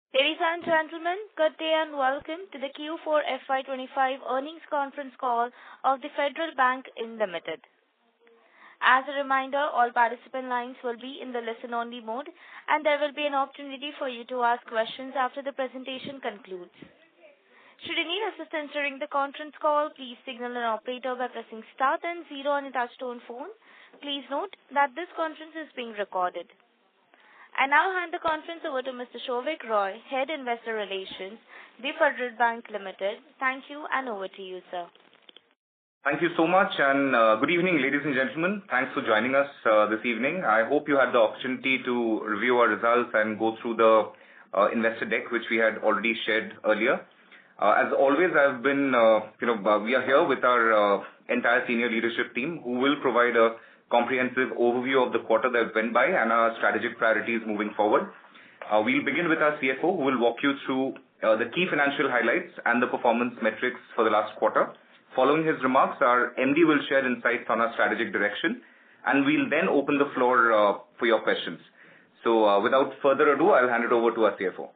Ladies and gentlemen, good day and welcome to the Q4 FY'25 earnings conference call of the Federal Bank in Limited. As a reminder, all participant lines will be in the listen-only mode, and there will be an opportunity for you to ask questions after the presentation concludes. Should you need assistance during the conference call, please signal an operator by pressing star then 0 on your touchtone phone. Please note that this conference is being recorded. I now hand the conference over to Mr. Souvik Roy, Head Investor Relations, the Federal Bank Limited. Thank you, and over to you, sir. Thank you so much, and good evening, ladies and gentlemen. Thanks for joining us this evening. I hope you had the opportunity to review our results and go through the investor deck, which we had already shared earlier. As always, we are here with our entire senior leadership team, who will provide a comprehensive overview of the quarter that went by and our strategic priorities moving forward. We'll begin with our CFO, who will walk you through the key financial highlights and the performance metrics for the last quarter. Following his remarks, our MD will share insights on our strategic direction, and we'll then open the floor for your questions. So without further ado, I'll hand it over to our CFO.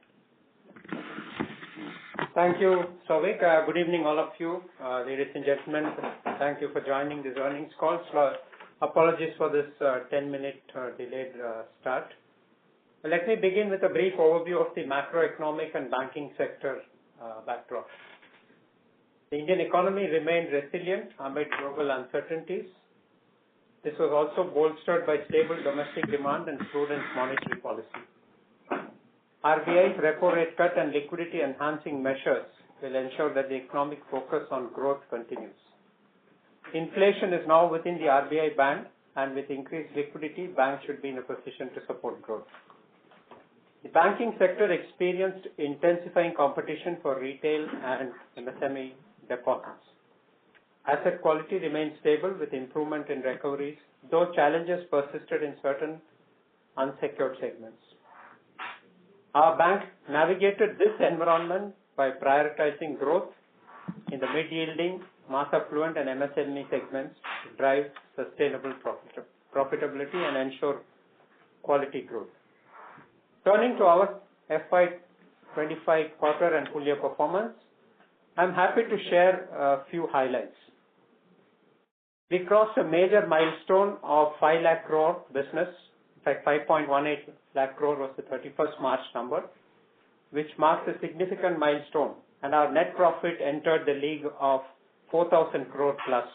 Thank you, Souvik. Good evening, all of you. Ladies and gentlemen, thank you for joining this earnings call. Apologies for this 10-minute delayed start. Let me begin with a brief overview of the macroeconomic and banking sector backdrop. The Indian economy remained resilient amid global uncertainties. This was also bolstered by stable domestic demand and prudent monetary policy. RBI's repo rate cut and liquidity enhancing measures will ensure that the economic focus on growth continues. Inflation is now within the RBI band, and with increased liquidity, banks should be in a position to support growth. The banking sector experienced intensifying competition for retail and MSME deposits. Asset quality remained stable with improvement in recoveries, though challenges persisted in certain unsecured segments. Our bank navigated this environment by prioritizing growth in the mid-yielding, mass affluent and MSME segments to drive sustainable profitability and ensure quality growth. Turning to our FY'25 quarter and full year performance, I'm happy to share a few highlights. We crossed a major milestone of 5 lakh crore business. In fact, 5.18 lakh crore was the 31st March number, which marks a significant milestone, and our net profit entered the league of 4,000 crore plus.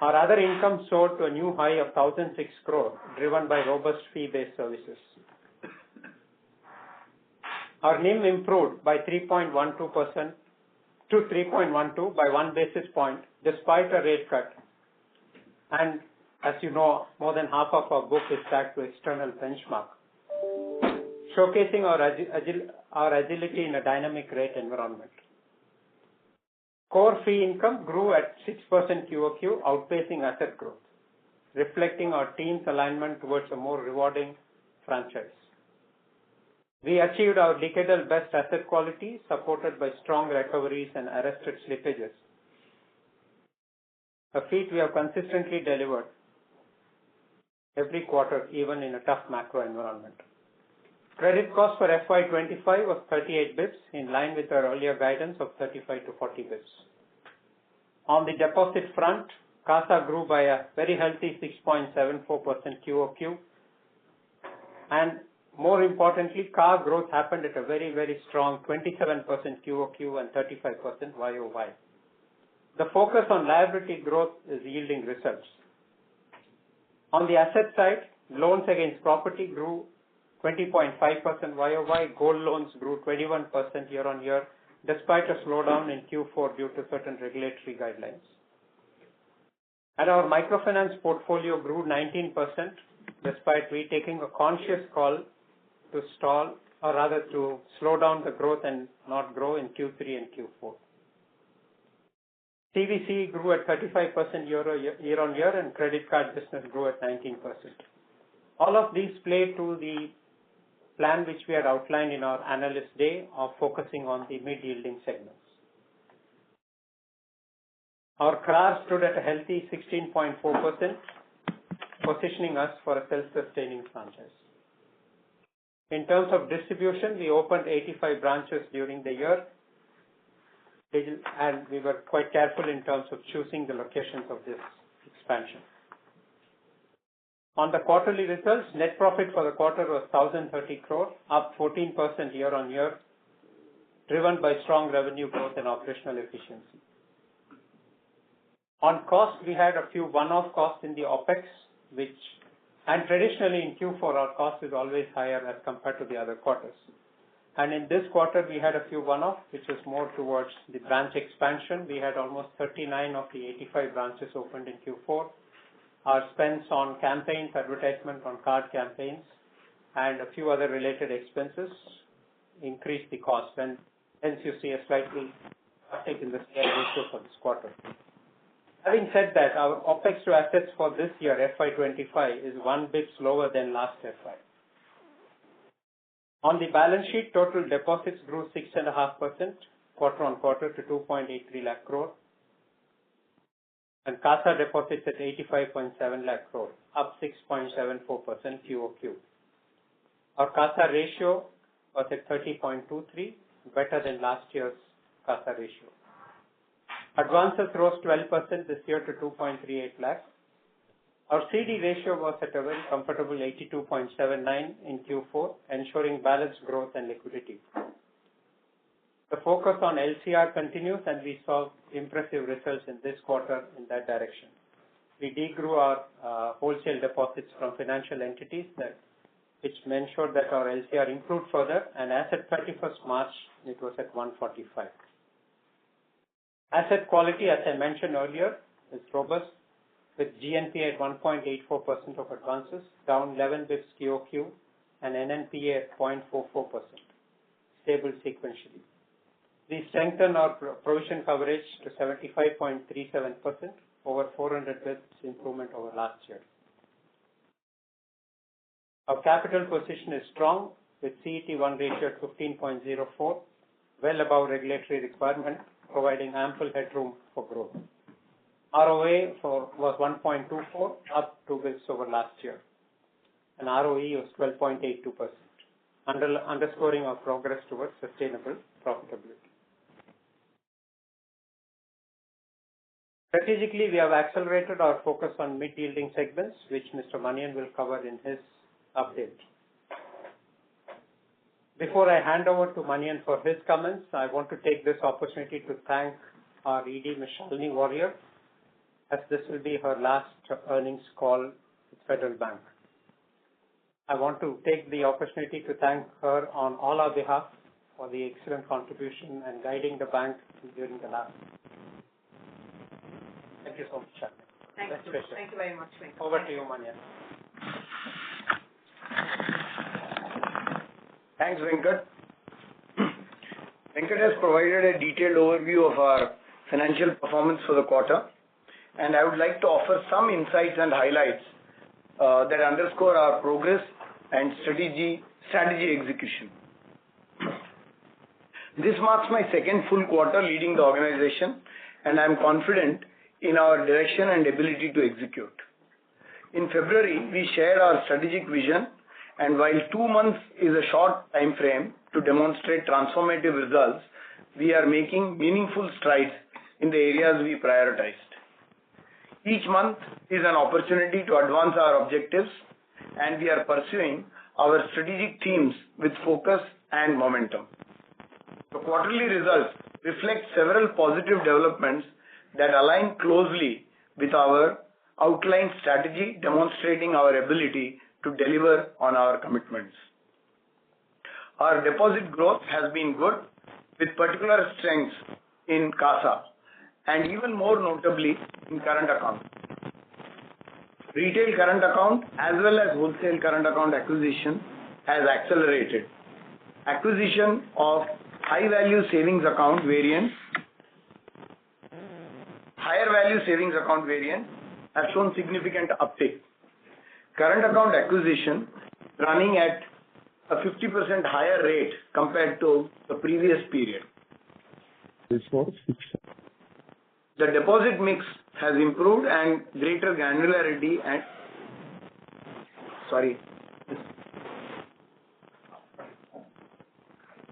Our other income soared to a new high of 1,006 crore, driven by robust fee-based services. Our NIM improved by 3.12% to 3.12 by 1 basis point, despite a rate cut. And as you know, more than half of our book is tagged to external benchmark, showcasing our agility in a dynamic rate environment. Core fee income grew at 6% QOQ, outpacing asset growth, reflecting our team's alignment towards a more rewarding franchise. We achieved our decadal best asset quality, supported by strong recoveries and arrested slippages, a feat we have consistently delivered every quarter, even in a tough macro environment. Credit cost for FY'25 was 38 bps, in line with our earlier guidance of 35 to 40 bps. On the deposit front, CASA grew by a very healthy 6.74% QOQ, and more importantly, CAR growth happened at a very, very strong 27% QOQ and 35% YOY. The focus on liability growth is yielding results. On the asset side, loans against property grew 20.5% YOY, gold loans grew 21% year on year, despite a slowdown in Q4 due to certain regulatory guidelines. And our microfinance portfolio grew 19%, despite we taking a conscious call to stall, or rather to slow down the growth and not grow in Q3 and Q4. CVC grew at 35% year on year, and credit card business grew at 19%. All of these play to the plan which we had outlined in our analyst day of focusing on the mid-yielding segments. Our CRAR stood at a healthy 16.4%, positioning us for a self-sustaining franchise. In terms of distribution, we opened 85 branches during the year, and we were quite careful in terms of choosing the locations of this expansion. On the quarterly results, net profit for the quarter was 1,030 crore, up 14% year-on-year, driven by strong revenue growth and operational efficiency. On cost, we had a few one-off costs in the OpEx, and traditionally in Q4 our cost is always higher as compared to the other quarters. And in this quarter we had a few one-off, which was more towards the branch expansion. We had almost 39 of the 85 branches opened in Q4. Our spends on campaigns, advertisement on card campaigns, and a few other related expenses increased the cost, and hence you see a slightly uptick in the scale ratio for this quarter. Having said that, our OpEx to assets for this year, FY'25, is 1 bit lower than last FY. On the balance sheet, total deposits grew 6.5% quarter-on-quarter to 2.83 lakh crore, and CASA deposits at 85.7 lakh crore, up 6.74% QOQ. Our CASA ratio was at 30.23, better than last year's CASA ratio. Advances rose 12% this year to 2.38 lakhs. Our CD ratio was at a very comfortable 82.79 in Q4, ensuring balanced growth and liquidity. The focus on LCR continues, and we saw impressive results in this quarter in that direction. We degrew our wholesale deposits from financial entities, which ensured that our LCR improved further, and as at 31st March, it was at 145. Asset quality, as I mentioned earlier, is robust, with GNPA at 1.84% of advances, down 11 bps QOQ, and NNPA at 0.44%, stable sequentially. We strengthened our provision coverage to 75.37%, over 400 bps improvement over last year. Our capital position is strong, with CET1 ratio at 15.04, well above regulatory requirement, providing ample headroom for growth. ROA was 1.24, up 2 bps over last year, and ROE was 12.82%, underscoring our progress towards sustainable profitability. Strategically, we have accelerated our focus on mid-yielding segments, which Mr. Manian will cover in his update. Before I hand over to Manian for his comments, I want to take this opportunity to thank our ED, Ms. Shalini Warrior, as this will be her last earnings call with Federal Bank. I want to take the opportunity to thank her on all our behalf for the excellent contribution and guiding the bank during the last. Thank you so much, Shalini. Thank you very much. Over to you, Manian. Thanks, Venkat. Venkat has provided a detailed overview of our financial performance for the quarter, and I would like to offer some insights and highlights that underscore our progress and strategy execution. This marks my second full quarter leading the organization, and I am confident in our direction and ability to execute. In February, we shared our strategic vision, and while 2 months is a short time frame to demonstrate transformative results, we are making meaningful strides in the areas we prioritized. Each month is an opportunity to advance our objectives, and we are pursuing our strategic themes with focus and momentum. The quarterly results reflect several positive developments that align closely with our outlined strategy, demonstrating our ability to deliver on our commitments. Our deposit growth has been good, with particular strengths in CASA, and even more notably in current account. Retail current account as well as wholesale current account acquisition has accelerated. Acquisition of higher value savings account variants have shown significant uptake. Current account acquisition running at a 50% higher rate compared to the previous period. The deposit mix has improved and greater granularity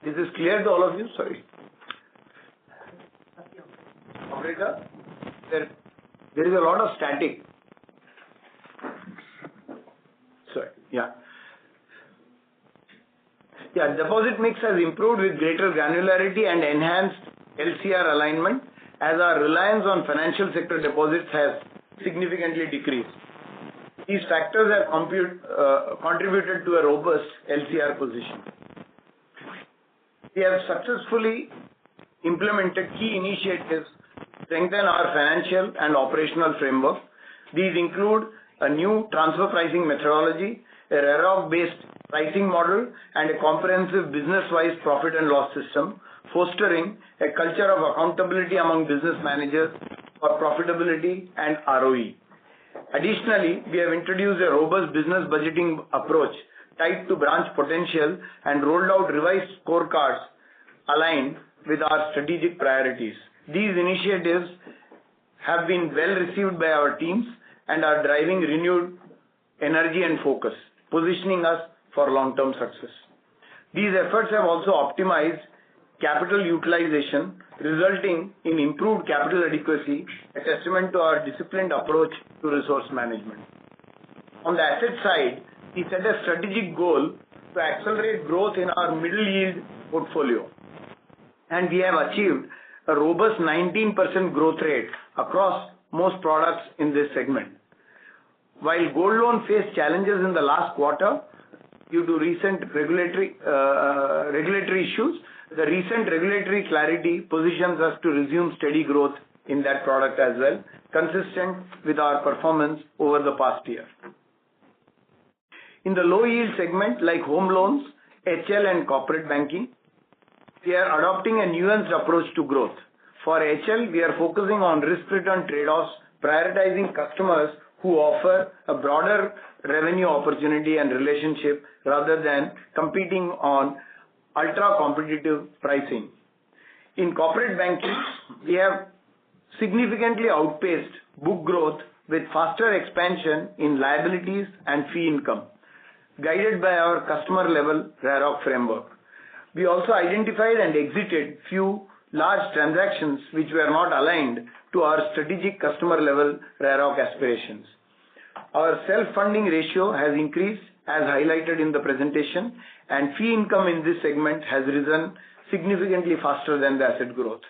Is this clear to all of you? Sorry. Operator, there is a lot of static. Sorry. Yeah. Yeah, deposit mix has improved with greater granularity and enhanced LCR alignment as our reliance on financial sector deposits has significantly decreased. These factors have contributed to a robust LCR position. We have successfully implemented key initiatives to strengthen our financial and operational framework. These include a new transfer pricing methodology, a RAROC-based pricing model, and a comprehensive business-wise profit and loss system, fostering a culture of accountability among business managers for profitability and ROE. Additionally, we have introduced a robust business budgeting approach tied to branch potential and rolled out revised scorecards aligned with our strategic priorities. These initiatives have been well received by our teams and are driving renewed energy and focus, positioning us for long-term success. These efforts have also optimized capital utilization, resulting in improved capital adequacy, a testament to our disciplined approach to resource management. On the asset side, we set a strategic goal to accelerate growth in our middle yield portfolio, and we have achieved a robust 19% growth rate across most products in this segment. While gold loan faced challenges in the last quarter due to recent regulatory issues, the recent regulatory clarity positions us to resume steady growth in that product as well, consistent with our performance over the past year. In the low yield segment like home loans, HL and corporate banking, we are adopting a nuanced approach to growth. For HL, we are focusing on risk-return trade-offs, prioritizing customers who offer a broader revenue opportunity and relationship rather than competing on ultra-competitive pricing. In corporate banking, we have significantly outpaced book growth with faster expansion in liabilities and fee income, guided by our customer-level RAROC framework. We also identified and exited few large transactions which were not aligned to our strategic customer-level RAROC aspirations. Our self-funding ratio has increased as highlighted in the presentation, and fee income in this segment has risen significantly faster than the asset growth.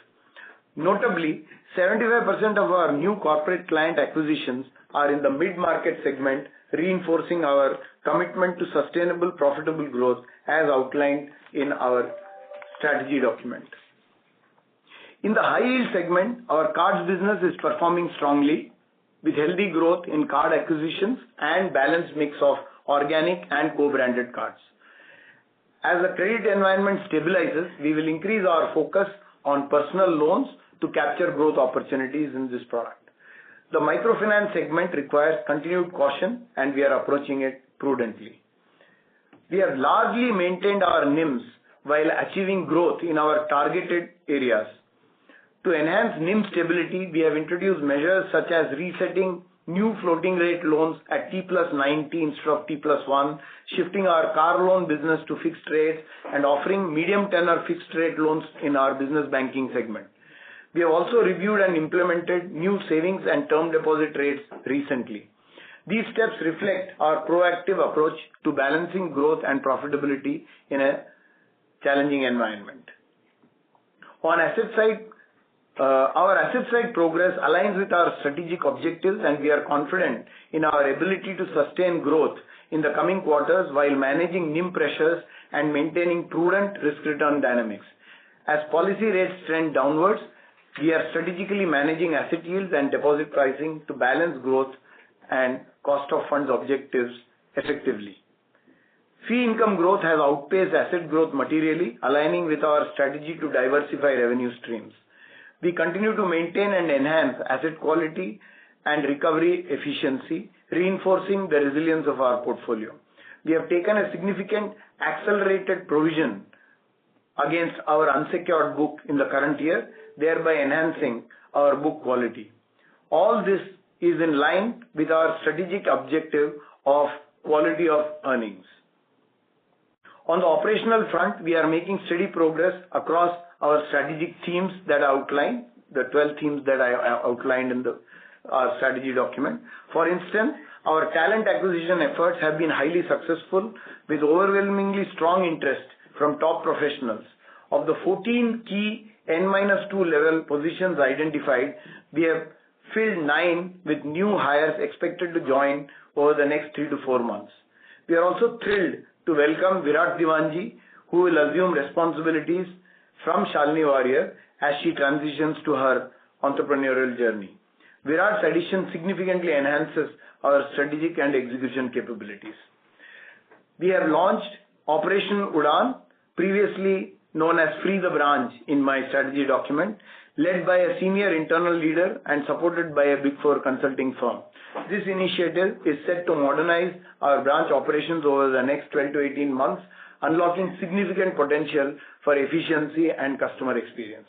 Notably, 75% of our new corporate client acquisitions are in the mid-market segment, reinforcing our commitment to sustainable, profitable growth as outlined in our strategy document. In the high-yield segment, our cards business is performing strongly with healthy growth in card acquisitions and balanced mix of organic and co-branded cards. As the credit environment stabilizes, we will increase our focus on personal loans to capture growth opportunities in this product. The microfinance segment requires continued caution, and we are approaching it prudently. We have largely maintained our NIMs while achieving growth in our targeted areas. To enhance NIM stability, we have introduced measures such as resetting new floating rate loans at T+90 instead of T+1, shifting our car loan business to fixed rates, and offering medium tenor fixed rate loans in our business banking segment. We have also reviewed and implemented new savings and term deposit rates recently. These steps reflect our proactive approach to balancing growth and profitability in a challenging environment. On asset side, our asset side progress aligns with our strategic objectives, and we are confident in our ability to sustain growth in the coming quarters while managing NIM pressures and maintaining prudent risk-return dynamics. As policy rates trend downwards, we are strategically managing asset yields and deposit pricing to balance growth and cost of funds objectives effectively. Fee income growth has outpaced asset growth materially, aligning with our strategy to diversify revenue streams. We continue to maintain and enhance asset quality and recovery efficiency, reinforcing the resilience of our portfolio. We have taken a significant accelerated provision against our unsecured book in the current year, thereby enhancing our book quality. All this is in line with our strategic objective of quality of earnings. On the operational front, we are making steady progress across our strategic themes that I outlined, the 12 themes that I outlined in the strategy document. For instance, our talent acquisition efforts have been highly successful with overwhelmingly strong interest from top professionals. Of the 14 key N-2 level positions identified, we have filled 9 with new hires expected to join over the next 3 to 4 months. We are also thrilled to welcome Virat Diwanji, who will assume responsibilities from Shalini Warrier as she transitions to her entrepreneurial journey. Virat's addition significantly enhances our strategic and execution capabilities. We have launched Operation Udan, previously known as Free the Branch in my strategy document, led by a senior internal leader and supported by a Big Four consulting firm. This initiative is set to modernize our branch operations over the next 12 to 18 months, unlocking significant potential for efficiency and customer experience.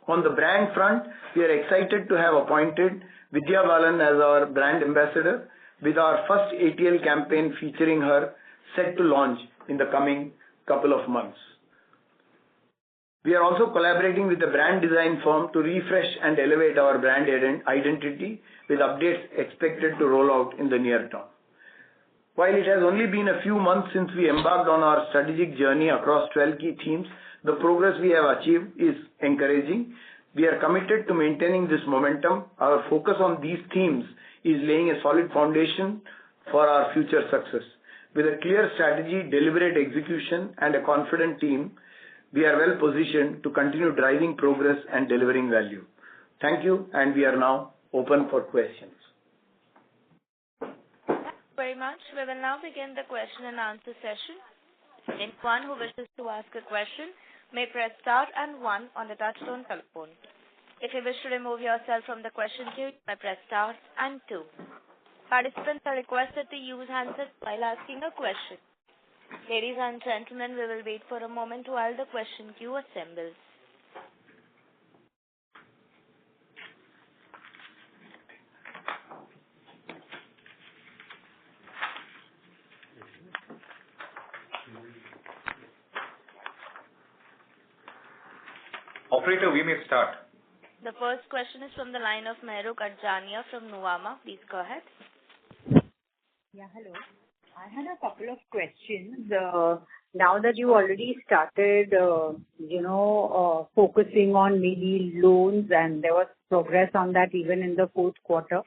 On the brand front, we are excited to have appointed Vidya Balan as our brand ambassador, with our first ATL campaign featuring her set to launch in the coming couple of months. We are also collaborating with a brand design firm to refresh and elevate our brand identity, with updates expected to roll out in the near term. While it has only been a few months since we embarked on our strategic journey across 12 key themes, the progress we have achieved is encouraging. We are committed to maintaining this momentum. Our focus on these themes is laying a solid foundation for our future success. With a clear strategy, deliberate execution, and a confident team, we are well positioned to continue driving progress and delivering value. Thank you, and we are now open for questions. Thank you very much. We will now begin the question and answer session. Anyone who wishes to ask a question may press star and 1 on the touchtone telephone. If you wish to remove yourself from the question queue, you may press star and 2. Participants are requested to use handsets while asking a question. Ladies and gentlemen, we will wait for a moment while the question queue assembles. Operator, we may start. The first question is from the line of Mehruk Adjania from Nuvama. Please go ahead. Yeah, hello. I had a couple of questions. Now that you already started, focusing on maybe loans, and there was progress on that even in the fourth quarter.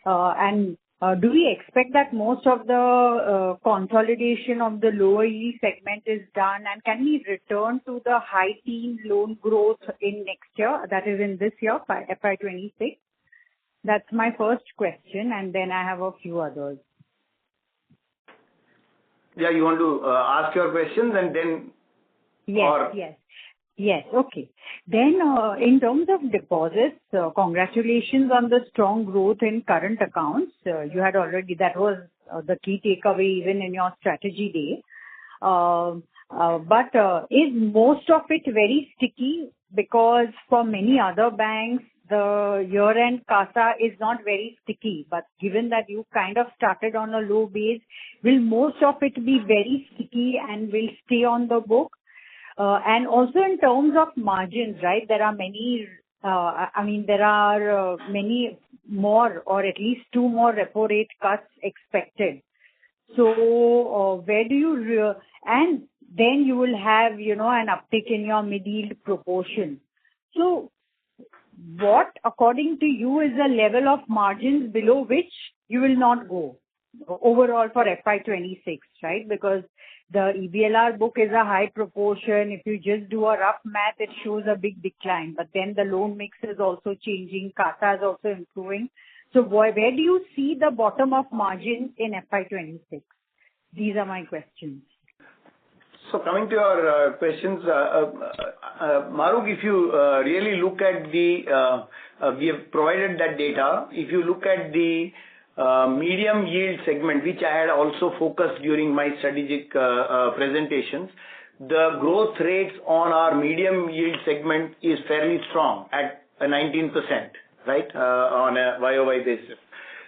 Do we expect that most of the consolidation of the lower yield segment is done, and can we return to the high teen loan growth in next year, that is in this year, FY'26? That's my first question, and then I have a few others. Yeah, you want to ask your questions and then... Yes. Okay. Then, in terms of deposits, congratulations on the strong growth in current accounts. You had already, that was the key takeaway even in your strategy day. But is most of it very sticky? Because for many other banks, the year-end CASA is not very sticky. But given that you kind of started on a low base, will most of it be very sticky and will stay on the book? And also in terms of margins, right, there are many, many more, or at least 2 more repo rate cuts expected. So, where do you, and then you will have, an uptick in your mid-yield proportion. So, what, according to you, is the level of margins below which you will not go overall for FY'26, right? Because the EBLR book is a high proportion. If you just do a rough math, it shows a big decline. But then the loan mix is also changing. CASA is also improving. So where do you see the bottom of margins in FY'26? These are my questions. So coming to your questions, Maruk, if you really look at we have provided that data. If you look at the medium yield segment, which I had also focused during my strategic presentations, the growth rates on our medium yield segment is fairly strong at 19%, right, on a YOY basis.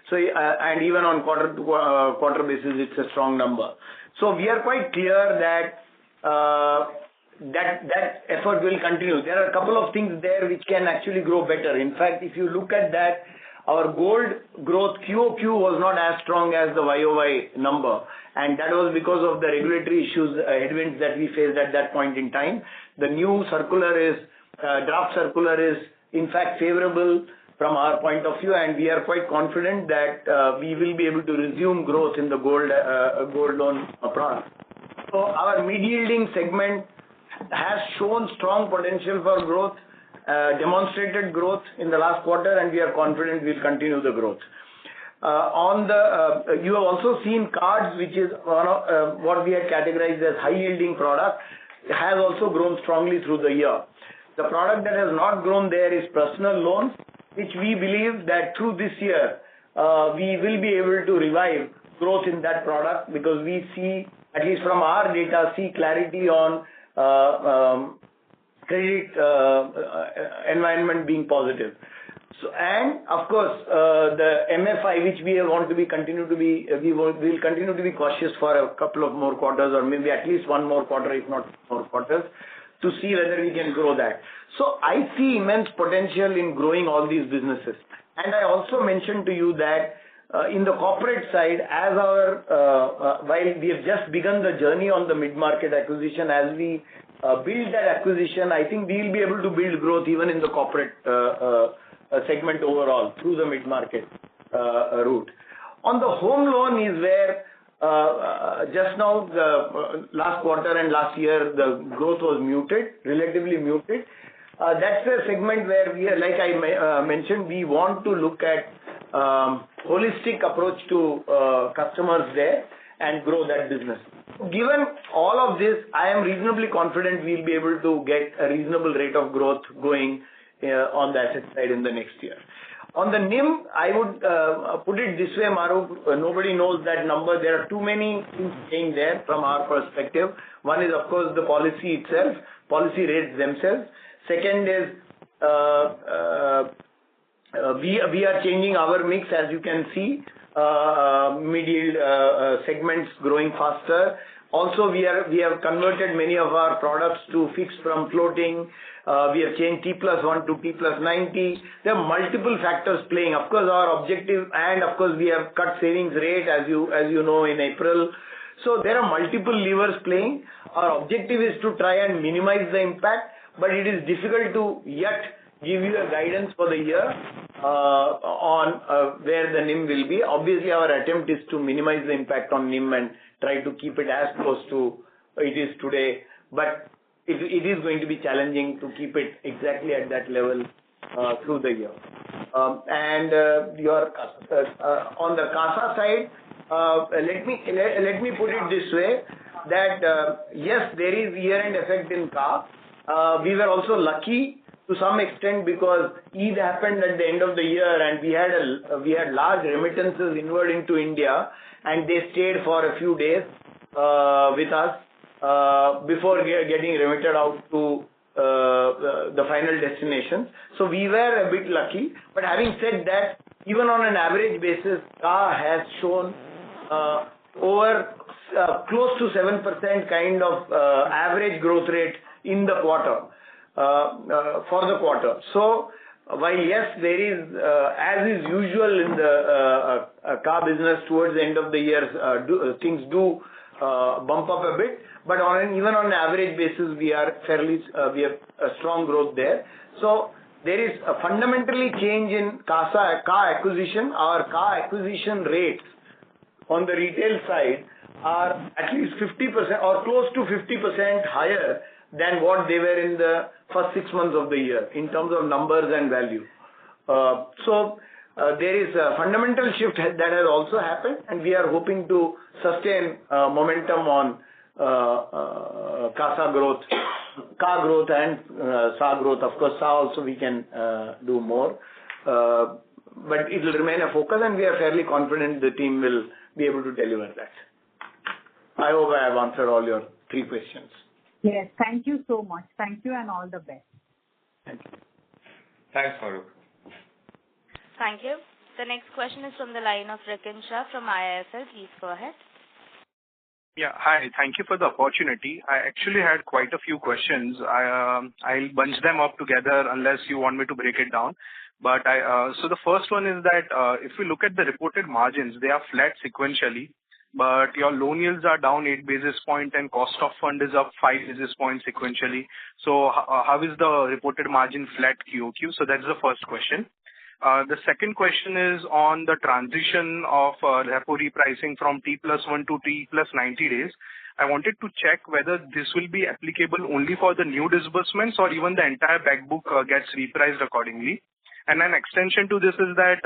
So, and even on quarter basis, it's a strong number. So we are quite clear that effort will continue. There are a couple of things there which can actually grow better. In fact, if you look at that, our gold growth QOQ was not as strong as the YOY number, and that was because of the regulatory issues, headwinds that we faced at that point in time. The new draft circular is in fact favorable from our point of view, and we are quite confident that we will be able to resume growth in the gold loan product. So our mid-yielding segment has shown strong potential for growth, demonstrated growth in the last quarter, and we are confident we'll continue the growth. You have also seen cards, which is one of what we had categorized as high-yielding product, has also grown strongly through the year. The product that has not grown there is personal loans, which we believe that through this year we will be able to revive growth in that product, because we see, at least from our data, clarity on credit environment being positive. So, and of course, the MFI, which we will continue to be cautious for a couple of more quarters, or maybe at least one more quarter, if not more quarters, to see whether we can grow that. So I see immense potential in growing all these businesses. And I also mentioned to you that in the corporate side, as while we have just begun the journey on the mid-market acquisition, as we build that acquisition, I think we will be able to build growth even in the corporate segment overall through the mid-market route. On the home loan is where just now, the last quarter and last year, the growth was relatively muted. That's a segment where we are, like I mentioned, we want to look at holistic approach to customers there and grow that business. Given all of this, I am reasonably confident we'll be able to get a reasonable rate of growth going on the asset side in the next year. On the NIM, I would put it this way, Maru, nobody knows that number. There are too many things staying there from our perspective. One is, of course, the policy itself, policy rates themselves. Second is, we are changing our mix, as you can see, mid-yield segments growing faster. Also, we have converted many of our products to fixed from floating. We have changed T+1 to T+90. There are multiple factors playing. Of course, our objective, and of course, we have cut savings rate, as you know, in April. So there are multiple levers playing. Our objective is to try and minimize the impact, but it is difficult to yet give you a guidance for the year on where the NIM will be. Obviously, our attempt is to minimize the impact on NIM and try to keep it as close to it is today. But it is going to be challenging to keep it exactly at that level through the year. On the CASA side, let me put it this way, that yes, there is year-end effect in CA. We were also lucky to some extent because Eid happened at the end of the year, and we had large remittances inward into India, and they stayed for a few days with us before getting remitted out to the final destinations. So we were a bit lucky. But having said that, even on an average basis, CA has shown over close to 7% kind of average growth rate in the quarter. For the quarter. So, while yes, there is, as is usual in the car business, towards the end of the year, things do bump up a bit, but even on an average basis, we have a strong growth there. So, there is a fundamentally change in car acquisition. Our car acquisition rates on the retail side are at least 50% or close to 50% higher than what they were in the first 6 months of the year in terms of numbers and value. So there is a fundamental shift that has also happened, and we are hoping to sustain momentum on CASA growth, car growth and SA growth. Of course, SA also we can do more, but it will remain a focus, and we are fairly confident the team will be able to deliver that. I hope I have answered all your 3 questions. Yes, thank you so much. Thank you and all the best. Thank you. Thanks, Farooq. Thank you. The next question is from the line of Rikin Shah from IIFL. Please go ahead. Yeah. Hi. Thank you for the opportunity. I actually had quite a few questions. I'll bunch them up together unless you want me to break it down. But so the first one is that if we look at the reported margins, they are flat sequentially, but your loan yields are down 8 basis points and cost of fund is up 5 basis points sequentially. So how is the reported margin flat QOQ? So that's the first question. The second question is on the transition of repo repricing from T+1 to T+90 days. I wanted to check whether this will be applicable only for the new disbursements or even the entire back book gets repriced accordingly. And an extension to this is that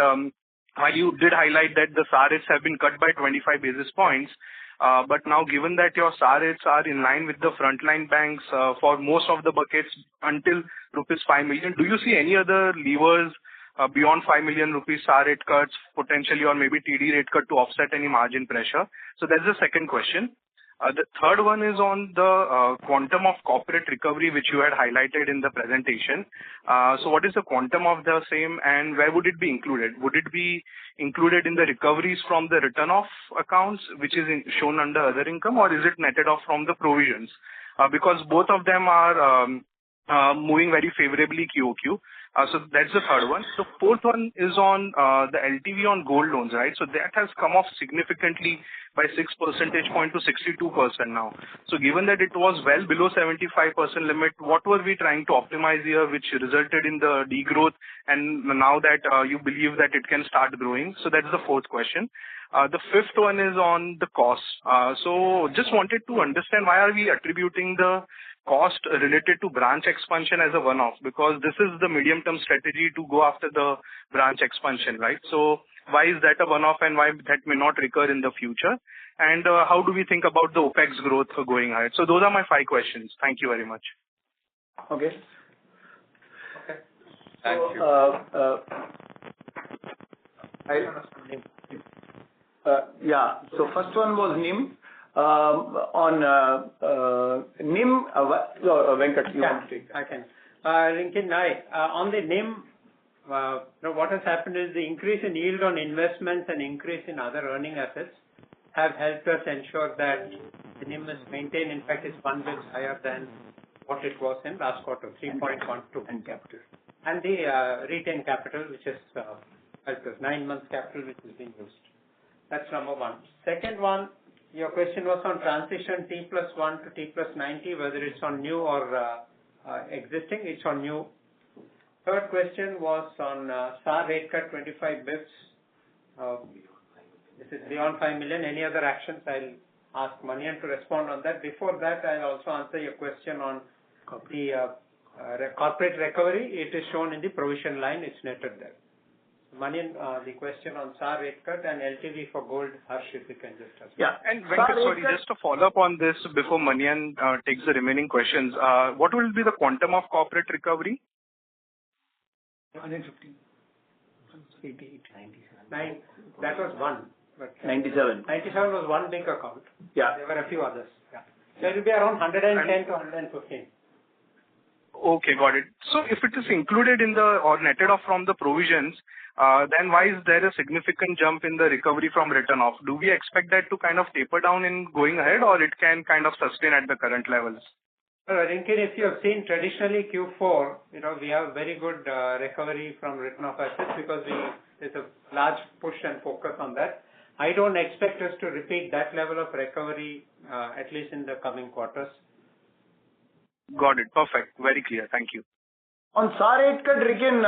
while you did highlight that the SAR rates have been cut by 25 basis points, but now given that your SAR rates are in line with the frontline banks for most of the buckets until rupees 5 million, do you see any other levers beyond 5 million rupees SAR rate cuts potentially, or maybe TD rate cut to offset any margin pressure? So that's the second question. The third one is on the quantum of corporate recovery, which you had highlighted in the presentation. So what is the quantum of the same, and where would it be included? Would it be included in the recoveries from the written off accounts, which is shown under other income, or is it netted off from the provisions? Because both of them are moving very favorably QOQ. So that's the third one. The fourth one is on the LTV on gold loans, right? So that has come off significantly by 6 percentage point to 62% now. So given that it was well below 75% limit, what were we trying to optimize here, which resulted in the degrowth, and now that you believe that it can start growing? So that's the fourth question. The fifth one is on the cost. So just wanted to understand, why are we attributing the cost related to branch expansion as a one-off? Because this is the medium-term strategy to go after the branch expansion, right? So why is that a one-off, and why that may not recur in the future? And how do we think about the OPEX growth going ahead? So those are my 5 questions. Thank you very much. Okay. Thank you. So first one was NIM. On NIM, Venkat, you want to take that? I can. Rikin, on the NIM, what has happened is the increase in yield on investments and increase in other earning assets have helped us ensure that the NIM is maintained. In fact, it's 1 bit higher than what it was in last quarter, 3.12. And capital. And the retained capital, which has helped us, 9 months capital, which is being used. That's number one. Second one, your question was on transition T+1 to T+90, whether it's on new or existing. It's on new. Third question was on SAR rate cut 25 bips. This is beyond 5 million. Any other actions? I'll ask Manian to respond on that. Before that, I'll also answer your question on the corporate recovery. It is shown in the provision line. It's netted there. Manian, the question on SAR rate cut and LTV for gold, Harsh, if you can just answer. Yeah, and Venkat, sorry, just to follow up on this before Manian takes the remaining questions. What will be the quantum of corporate recovery? 115. 88. 97. That was one. But 97. 97 was one big account. Yeah. There were a few others. Yeah. So it will be around 110 to 115. Okay, got it. So if it is included in the or netted off from the provisions, then why is there a significant jump in the recovery from written off? Do we expect that to kind of taper down in going ahead, or it can kind of sustain at the current levels? Rinkin, if you have seen traditionally Q4, we have very good recovery from written off assets because there's a large push and focus on that. I don't expect us to repeat that level of recovery, at least in the coming quarters. Got it. Perfect. Very clear. Thank you. On SAR rate cut, Rikin,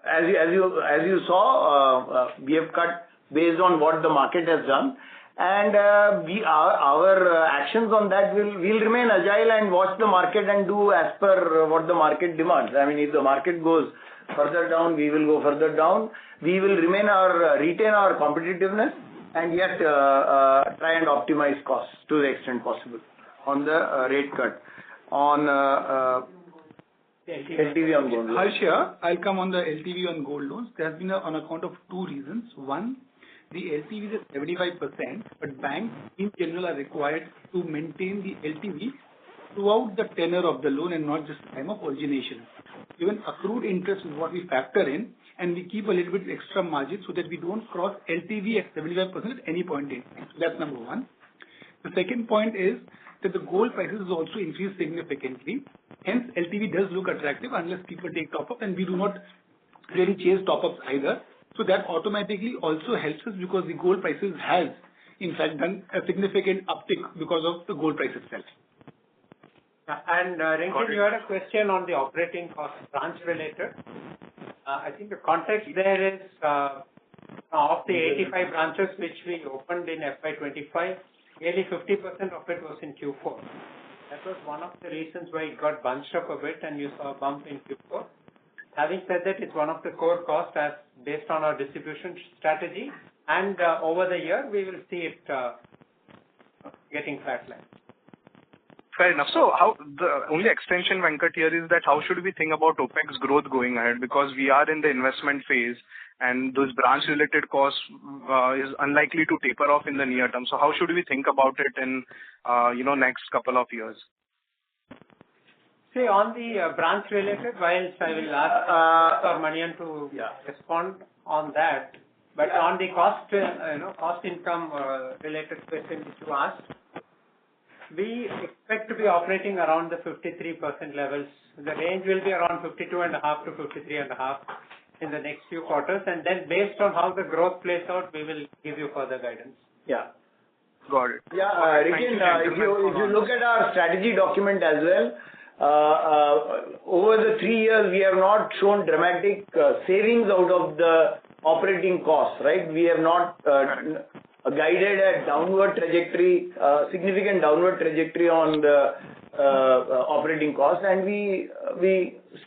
as you saw, we have cut based on what the market has done, and our actions on that will remain agile and watch the market and do as per what the market demands. I mean, if the market goes further down, we will go further down. We will retain our competitiveness and yet try and optimize costs to the extent possible on the rate cut. On LTV on gold loans. Harsh, I'll come on the LTV on gold loans. There has been on account of 2 reasons. One, the LTV is at 75%, but banks in general are required to maintain the LTV throughout the tenure of the loan and not just time of origination. Even accrued interest is what we factor in, and we keep a little bit extra margin so that we don't cross LTV at 75% at any point in time. So that's number one. The second point is that the gold prices has also increased significantly. Hence, LTV does look attractive unless people take top-up, and we do not really chase top-ups either. So that automatically also helps us because the gold prices has, in fact, done a significant uptick because of the gold price itself. And Rinkin, you had a question on the operating cost branch related. I think the context there is of the 85 branches which we opened in FY'25, nearly 50% of it was in Q4. That was one of the reasons why it got bunched up a bit and you saw a bump in Q4. Having said that, it's one of the core costs as based on our distribution strategy, and over the year we will see it getting flatlined. Fair enough. So how the only extension, Venkat, here is that how should we think about OPEX growth going ahead? Because we are in the investment phase and those branch related costs is unlikely to taper off in the near term. So how should we think about it in, next couple of years? See, on the branch related, whilst I will ask Manian to respond on that, but on the cost income related question which you asked, we expect to be operating around the 53% levels. The range will be around 52.5 to 53.5 in the next few quarters, and then based on how the growth plays out, we will give you further guidance. Yeah. Got it. Yeah, Rikin, if you look at our strategy document as well, over the 3 years we have not shown dramatic savings out of the operating costs, right? We have not guided a downward trajectory, significant downward trajectory on the operating costs, and we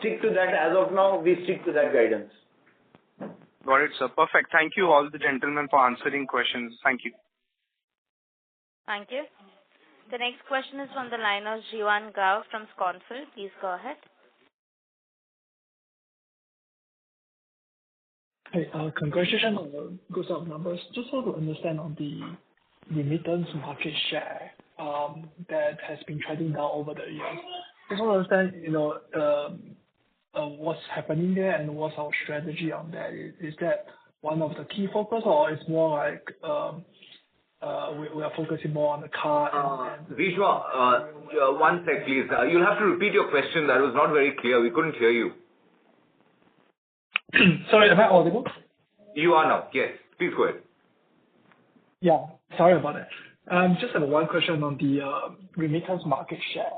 stick to that. As of now, we stick to that guidance. Got it, sir. Perfect. Thank you all the gentlemen for answering questions. Thank you. Thank you. The next question is from the line of Jiwan Gao from Concall. Please go ahead. Hey, congratulations on the good set of numbers. Just want to understand on the remittance market share that has been trending down over the years. Just want to understand, what's happening there and what's our strategy on that. Is that one of the key focus, or it's more like we are focusing more on the car? Vishwa, one sec, please. You'll have to repeat your question. That was not very clear. We couldn't hear you. Sorry, am I audible? You are now. Yes. Please go ahead. Yeah, sorry about that. Just have one question on the remittance market share,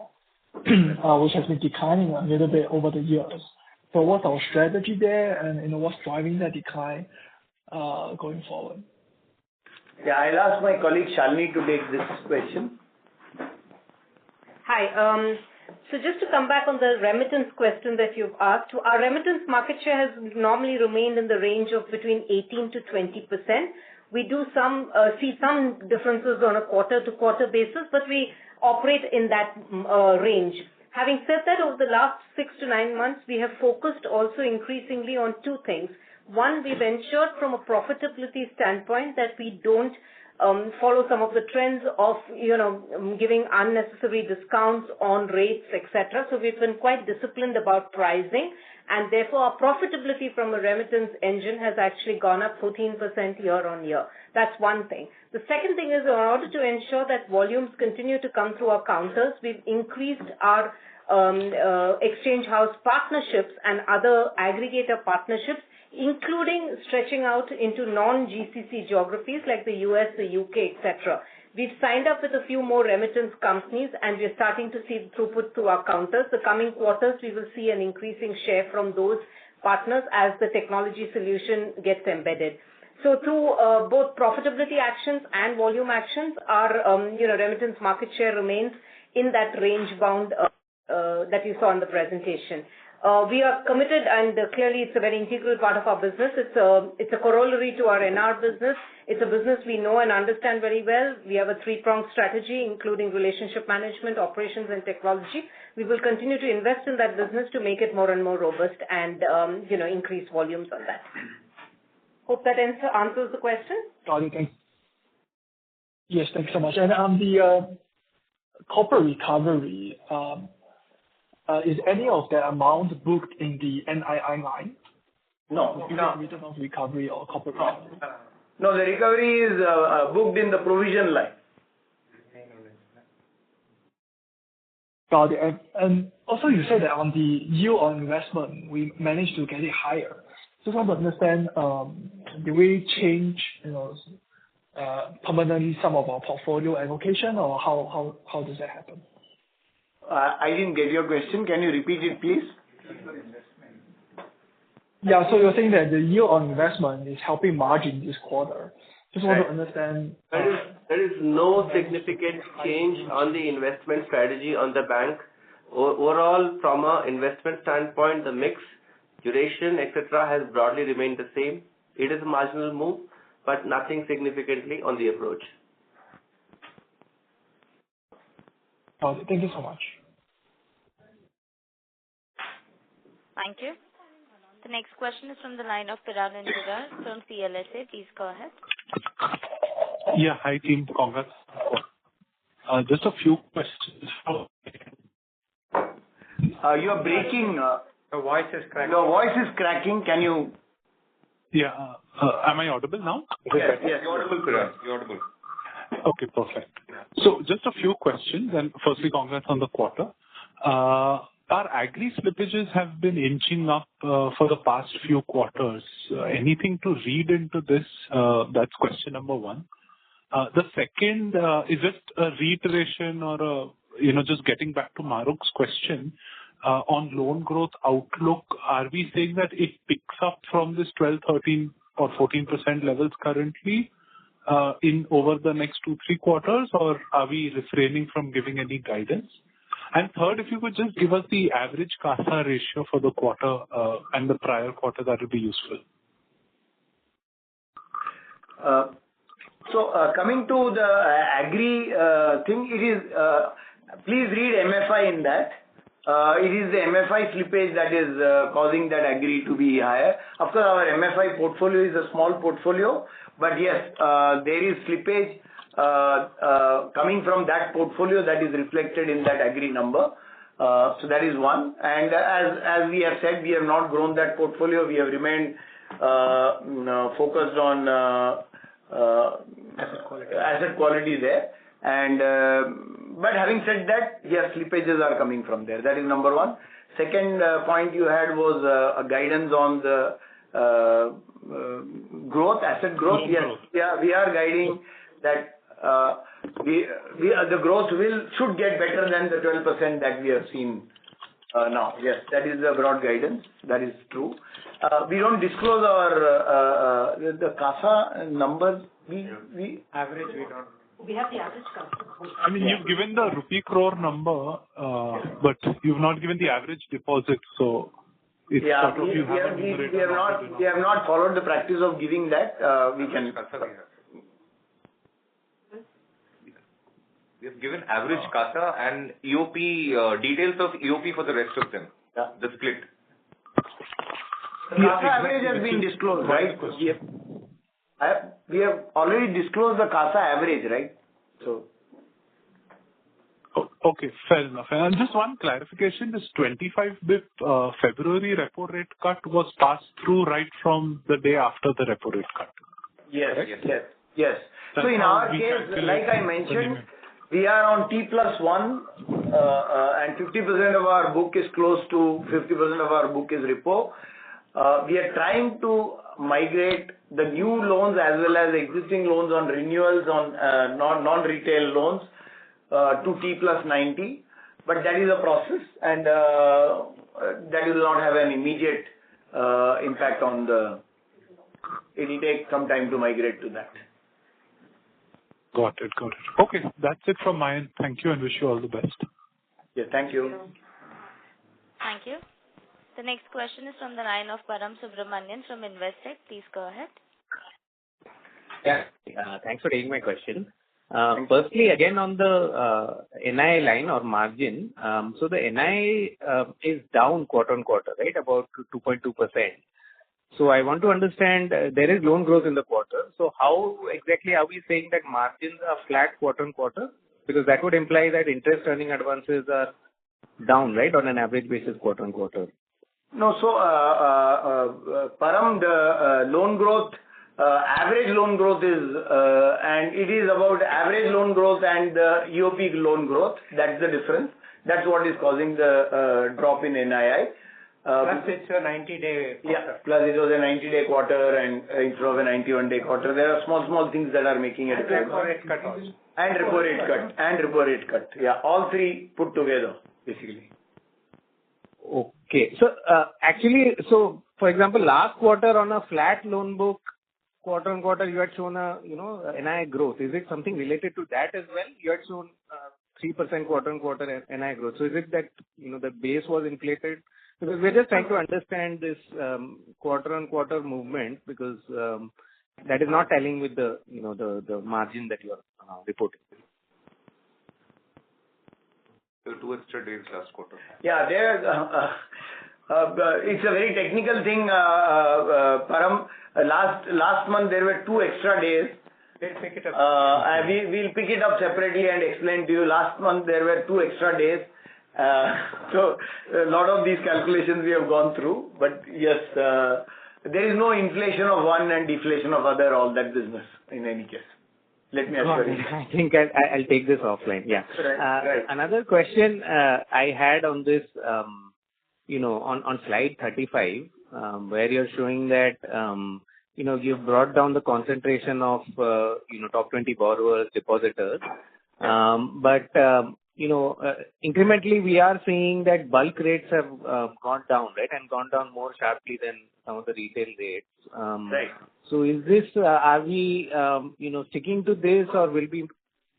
which has been declining a little bit over the years. So what's our strategy there, and what's driving that decline going forward? Yeah, I'll ask my colleague Shalini to take this question. Hi. So just to come back on the remittance question that you've asked, our remittance market share has normally remained in the range of between 18 to 20%. We do see some differences on a quarter-to-quarter basis, but we operate in that range. Having said that, over the last 6 to 9 months, we have focused also increasingly on two things. One, we've ensured from a profitability standpoint that we don't follow some of the trends of, giving unnecessary discounts on rates, etc. So we've been quite disciplined about pricing, and therefore our profitability from a remittance engine has actually gone up 14% year on year. That's one thing. The second thing is, in order to ensure that volumes continue to come through our counters, we've increased our exchange house partnerships and other aggregator partnerships, including stretching out into non-GCC geographies like the US, the UK, etc. We've signed up with a few more remittance companies, and we're starting to see throughput through our counters. The coming quarters, we will see an increasing share from those partners as the technology solution gets embedded. So through both profitability actions and volume actions, our remittance market share remains in that range bound that you saw in the presentation. We are committed, and clearly it's a very integral part of our business. It's a corollary to our NR business. It's a business we know and understand very well. We have a 3-pronged strategy, including relationship management, operations, and technology. We will continue to invest in that business to make it more and more robust and increase volumes on that. Hope that answers the question. Got it. Thanks. Yes, thanks so much. And on the corporate recovery, is any of the amount booked in the NII line? No. Return of recovery or corporate recovery? No, the recovery is booked in the provision line. Got it. And also you said that on the yield on investment, we managed to get it higher. Just want to understand, do we change, permanently some of our portfolio allocation, or how does that happen? I didn't get your question. Can you repeat it, please? Yeah, so you're saying that the yield on investment is helping margin this quarter. Just want to understand. There is no significant change on the investment strategy on the bank. Overall, from an investment standpoint, the mix, duration, etc., has broadly remained the same. It is a marginal move, but nothing significantly on the approach. Thank you so much. Thank you. The next question is from the line of Piran Indira from CLSA. Please go ahead. Yeah, hi team. Congrats. Just a few questions. You are breaking. Your voice is cracking. Your voice is cracking. Can you? Yeah. Am I audible now? Yes. You're audible, Piran. You're audible. Okay, perfect. So just a few questions, and firstly, congrats on the quarter. Our agri slippages have been inching up for the past few quarters. Anything to read into this? That's question number one. The second is just a reiteration or just getting back to Maruk's question on loan growth outlook. Are we saying that it picks up from this 12, 13 or 14% levels currently in over the next 2-3 quarters, or are we refraining from giving any guidance? And third, if you could just give us the average CASA ratio for the quarter and the prior quarter, that would be useful. So coming to the agri thing, it is please read MFI in that. It is the MFI slippage that is causing that agri to be higher. Of course, our MFI portfolio is a small portfolio, but yes, there is slippage coming from that portfolio that is reflected in that agri number. So that is one. And as we have said, we have not grown that portfolio. We have remained focused on asset quality there. And but having said that, yes, slippages are coming from there. That is number one. Second point you had was a guidance on the growth, asset growth. Yes, yeah, we are guiding that the growth should get better than the 12% that we have seen now. Yes, that is the broad guidance. That is true. We don't disclose our the CASA numbers. We average we don't. We have the average CASA. I mean, you've given the rupee crore number, but you've not given the average deposit. So it's sort of we have not followed the practice of giving that. We can. We have given average CASA and EOP details of EOP for the rest of them. Yeah. The split. The CASA average has been disclosed, right? We have already disclosed the CASA average, right? So. Okay, fair enough. And just one clarification: this 25 bip February repo rate cut was passed through right from the day after the repo rate cut. Yes, yes. So in our case, like I mentioned, we are on T+1, and 50% of our book is close to 50% of our book is repo. We are trying to migrate the new loans as well as existing loans on renewals on non-retail loans to T+90, but that is a process, and that will not have an immediate impact on the. It will take some time to migrate to that. Got it. Okay, that's it from my end. Thank you and wish you all the best. Yeah, thank you. Thank you. The next question is from the line of Param Subramanian from Investec. Please go ahead. Yeah, thanks for taking my question. Firstly, again on the NI line or margin, so the NI is down quarter on quarter, right, about 2.2%. So I want to understand, there is loan growth in the quarter. So how exactly are we saying that margins are flat quarter on quarter? Because that would imply that interest earning advances are down, right, on an average basis quarter on quarter. No, so Param, the loan growth, average loan growth is, and it is about average loan growth and the EOP loan growth. That's the difference. That's what is causing the drop in NII. Plus it's a 90-day quarter. Yeah, plus it was a 90-day quarter and instead of a 91-day quarter. There are small things that are making it. And repo rate cut also. And repo rate cut. Yeah, all three put together, basically. Okay. So, actually, so for example, last quarter on a flat loan book, quarter on quarter, you had shown a, NII growth. Is it something related to that as well? You had shown 3% quarter on quarter NII growth. So is it that, the base was inflated? Because we're just trying to understand this quarter on quarter movement, because that is not telling with the, the margin that you are reporting. There were 2 extra days last quarter. Yeah, it's a very technical thing, Param. Last month there were 2 extra days. We'll pick it up. We'll pick it up separately and explain to you. Last month there were 2 extra days. So a lot of these calculations we have gone through. But yes, there is no inflation of one and deflation of other, all that business in any case. Let me assure you. I think I'll take this offline. Yeah. Right. Another question I had on this, on slide 35, where you're showing that, you've brought down the concentration of, top 20 borrowers, depositors. But, incrementally we are seeing that bulk rates have gone down, right? And gone down more sharply than some of the retail rates. Right. So is this, are we, sticking to this, or will we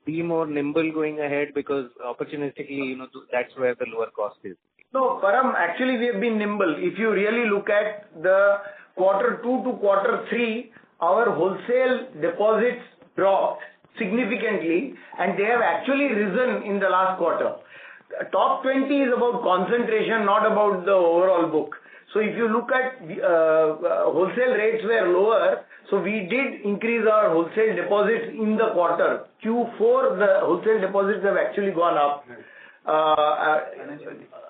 be more nimble going ahead, because opportunistically, that's where the lower cost is? No, Param, actually we have been nimble. If you really look at the quarter 2 to quarter 3, our wholesale deposits dropped significantly, and they have actually risen in the last quarter. Top 20 is about concentration, not about the overall book. So if you look at wholesale rates were lower, so we did increase our wholesale deposits in the quarter. Q4, the wholesale deposits have actually gone up.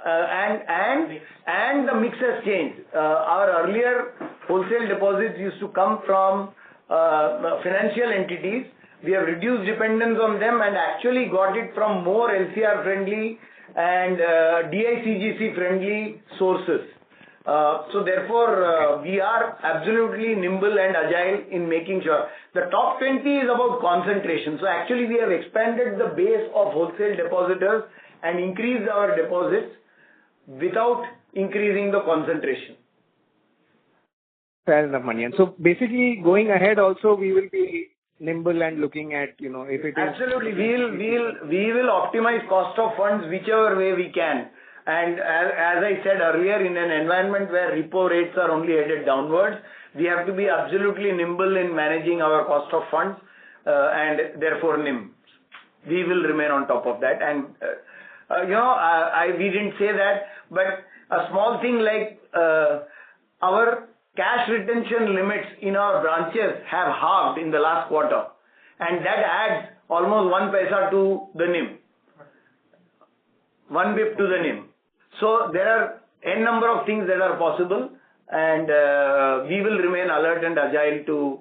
And the mix has changed. Our earlier wholesale deposits used to come from financial entities. We have reduced dependence on them and actually got it from more LCR friendly and DICGC friendly sources. So therefore, we are absolutely nimble and agile in making sure. The top 20 is about concentration. So actually we have expanded the base of wholesale depositors and increased our deposits without increasing the concentration. Fair enough, Manian. So basically, going ahead also, we will be nimble and looking at, if it is... Absolutely. We will optimize cost of funds whichever way we can. And as I said earlier, in an environment where repo rates are only headed downwards, we have to be absolutely nimble in managing our cost of funds and therefore NIM. We will remain on top of that. And, we didn't say that, but a small thing like our cash retention limits in our branches have halved in the last quarter. And that adds almost 1 paisa to the NIM. 1 bip to the NIM. So there are n number of things that are possible, and we will remain alert and agile to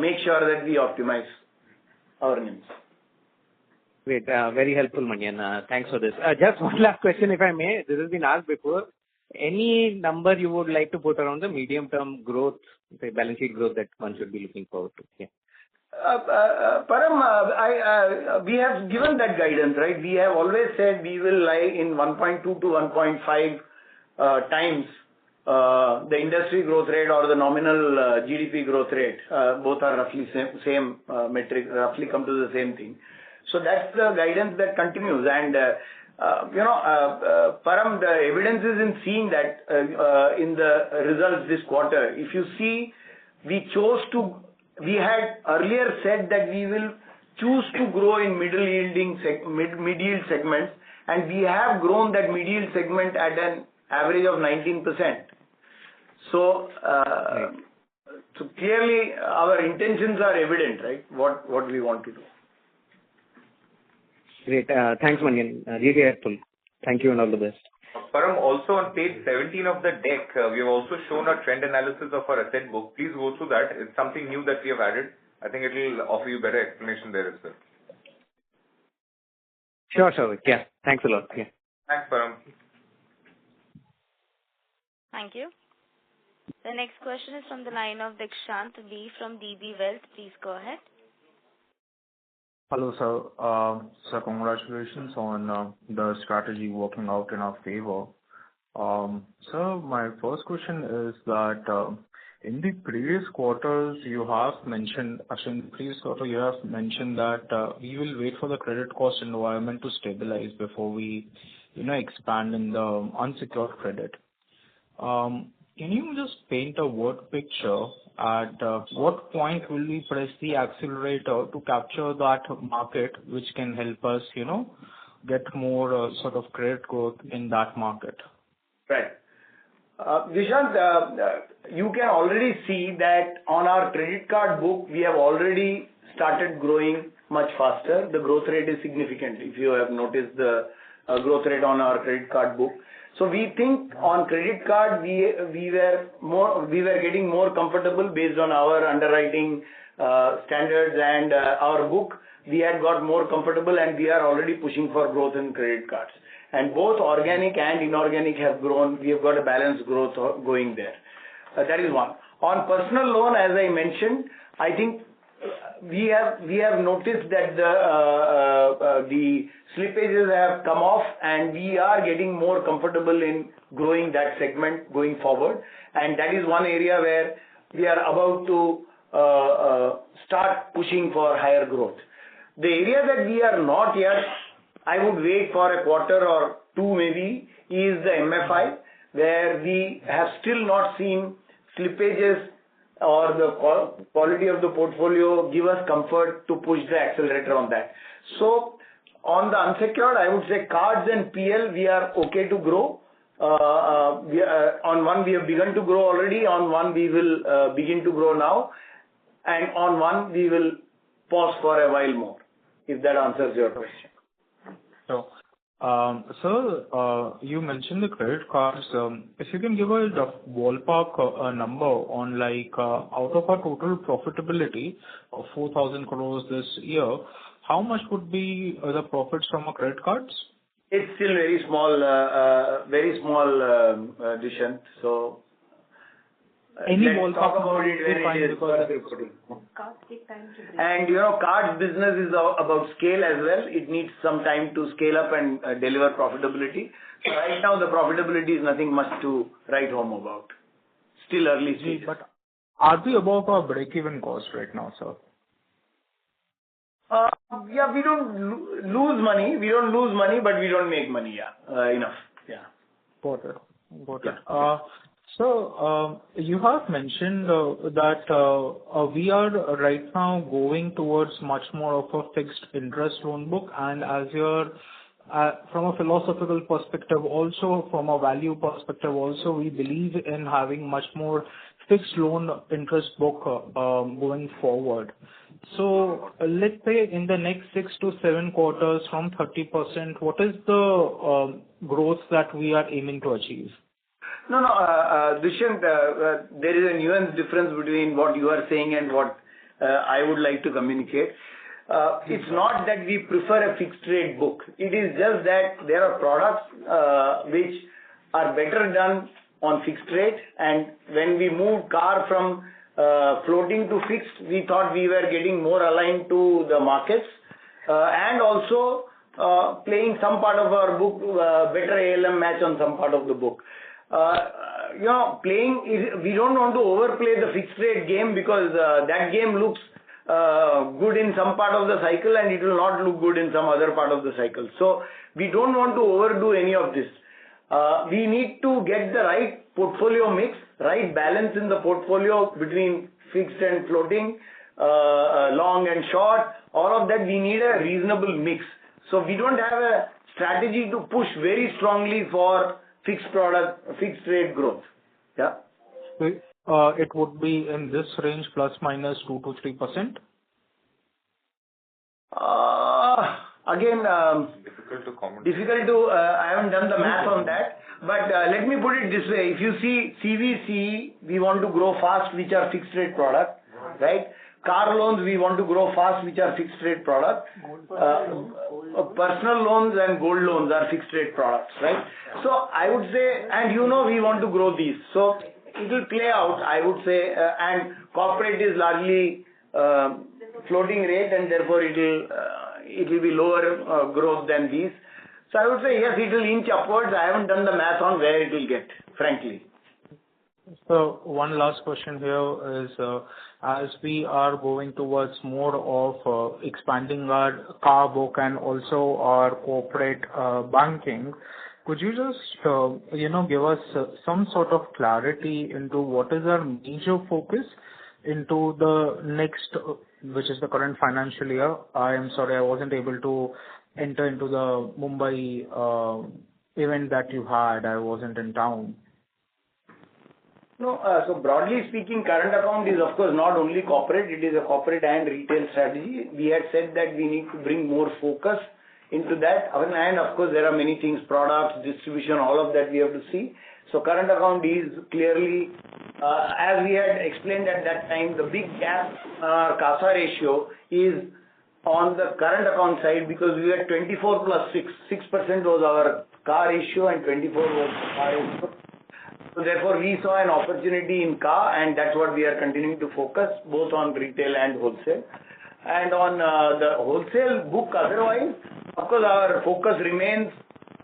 make sure that we optimize our NIMs. Great. Very helpful, Manian. Thanks for this. Just one last question, if I may. This has been asked before. Any number you would like to put around the medium-term growth, say balance sheet growth that one should be looking forward to? Yeah. Param, we have given that guidance, right? We have always said we will lie in 1.2 to 1.5 times the industry growth rate or the nominal GDP growth rate. Both are roughly same metric, roughly come to the same thing. So that's the guidance that continues. And Param, the evidence is in seeing that in the results this quarter. If you see, we had earlier said that we will choose to grow in mid-yield segments, and we have grown that mid-yield segment at an average of 19%. So, so clearly our intentions are evident, right? What we want to do. Great. Thanks, Manian. Really helpful. Thank you and all the best. Param, also on page 17 of the deck, we have also shown a trend analysis of our asset book. Please go through that. It's something new that we have added. I think it will offer you better explanation there as well. Sure, sure. Yeah. Thanks a lot. Yeah. Thanks, Param. Thank you. The next question is from the line of Dikshant B from DB Wealth. Please go ahead. Hello, sir. Sir, congratulations on the strategy working out in our favor. Sir, my first question is that in the previous quarters, you have mentioned, actually in the previous quarter, you have mentioned that we will wait for the credit cost environment to stabilize before we, expand in the unsecured credit. Can you just paint a word picture at what point will we press the accelerator to capture that market, which can help us, get more sort of credit growth in that market? Right. Dishant, you can already see that on our credit card book, we have already started growing much faster. The growth rate is significant, if you have noticed the growth rate on our credit card book. So we think on credit card, we were getting more comfortable based on our underwriting standards and our book. We had got more comfortable, and we are already pushing for growth in credit cards. And both organic and inorganic have grown. We have got a balanced growth going there. That is one. On personal loan, as I mentioned, I think we have noticed that the slippages have come off, and we are getting more comfortable in growing that segment going forward. And that is one area where we are about to start pushing for higher growth. The area that we are not yet, I would wait for a quarter or two maybe, is the MFI, where we have still not seen slippages or the quality of the portfolio give us comfort to push the accelerator on that. So on the unsecured, I would say cards and PL, we are okay to grow. On one, we have begun to grow already. On one, we will begin to grow now. And on one, we will pause for a while more, if that answers your question. So, sir, you mentioned the credit cards. If you can give a ballpark number on out of our total profitability of 4,000 crores this year, how much would be the profits from our credit cards? It's still very small, Dishant. So, any let's ballpark talk about it when it is reporting. Cards take time to build. And cards business is about scale as well. It needs some time to scale up and deliver profitability. So right now, the profitability is nothing much to write home about. Still early stages. But are we above our break-even cost right now, sir? Yeah, we don't lose money. We don't lose money, but we don't make money. Yeah, enough. Yeah. Got it. Yeah. So, you have mentioned that we are right now going towards much more of a fixed interest loan book, and as you're from a philosophical perspective, also from a value perspective, also we believe in having much more fixed loan interest book going forward. So, let's say in the next 6 to 7 quarters, from 30%, what is the growth that we are aiming to achieve? No, Dishant, there is a nuance difference between what you are saying and what I would like to communicate. It's not that we prefer a fixed rate book. It is just that there are products which are better done on fixed rate, and when we moved car from floating to fixed, we thought we were getting more aligned to the markets, and also playing some part of our book, better ALM match on some part of the book. We don't want to overplay the fixed rate game, because that game looks good in some part of the cycle and it will not look good in some other part of the cycle. So we don't want to overdo any of this. We need to get the right portfolio mix, right balance in the portfolio between fixed and floating, long and short. All of that, we need a reasonable mix. So we don't have a strategy to push very strongly for fixed rate growth. Yeah. It would be in this range, plus minus 2 to 3%? Again, difficult to comment. I haven't done the math on that. But let me put it this way. If you see CVC, we want to grow fast, which are fixed rate product, right? Car loans, we want to grow fast, which are fixed rate product. Personal loans and gold loans are fixed rate products, right? So I would say, and we want to grow these. So it will play out, I would say, and corporate is largely floating rate, and therefore it will be lower growth than these. So I would say, yes, it will inch upwards. I haven't done the math on where it will get, frankly. So one last question here is, as we are going towards more of expanding our car book and also our corporate banking, could you just, give us some sort of clarity into what is our major focus into the next, which is the current financial year? I am sorry, I wasn't able to enter into the Mumbai event that you had. I wasn't in town. No, so broadly speaking, current account is of course not only corporate, it is a corporate and retail strategy. We had said that we need to bring more focus into that. And of course, there are many things, products, distribution, all of that we have to see. So current account is clearly, as we had explained at that time, the big gap CASA ratio is on the current account side because we had 24 plus 6. 6% was our CAR ratio and 24 was CAR ratio. So therefore, we saw an opportunity in car, and that's what we are continuing to focus, both on retail and wholesale. And on the wholesale book otherwise, of course, our focus remains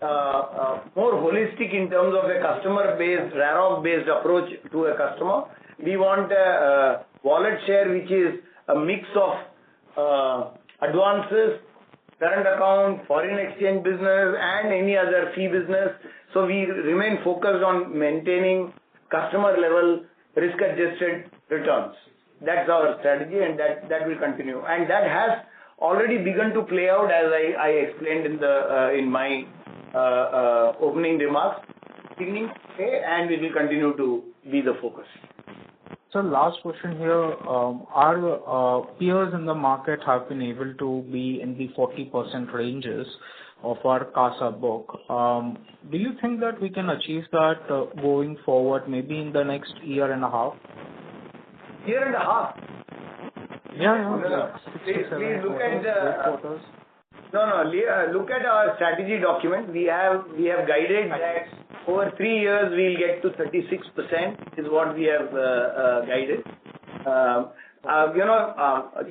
more holistic in terms of a customer-based, RAROC-based approach to a customer. We want a wallet share which is a mix of advances, current account, foreign exchange business, and any other fee business. So we remain focused on maintaining customer level risk-adjusted returns. That's our strategy, and that will continue. And that has already begun to play out, as I explained in my opening remarks, and it will continue to be the focus. So last question here, our peers in the market have been able to be in the 40% ranges of our CASA book. Do you think that we can achieve that going forward, maybe in the next year and a half? Year and a half? Yeah. Please look at the... look at our strategy document. We have guided that over 3 years we'll get to 36% is what we have guided.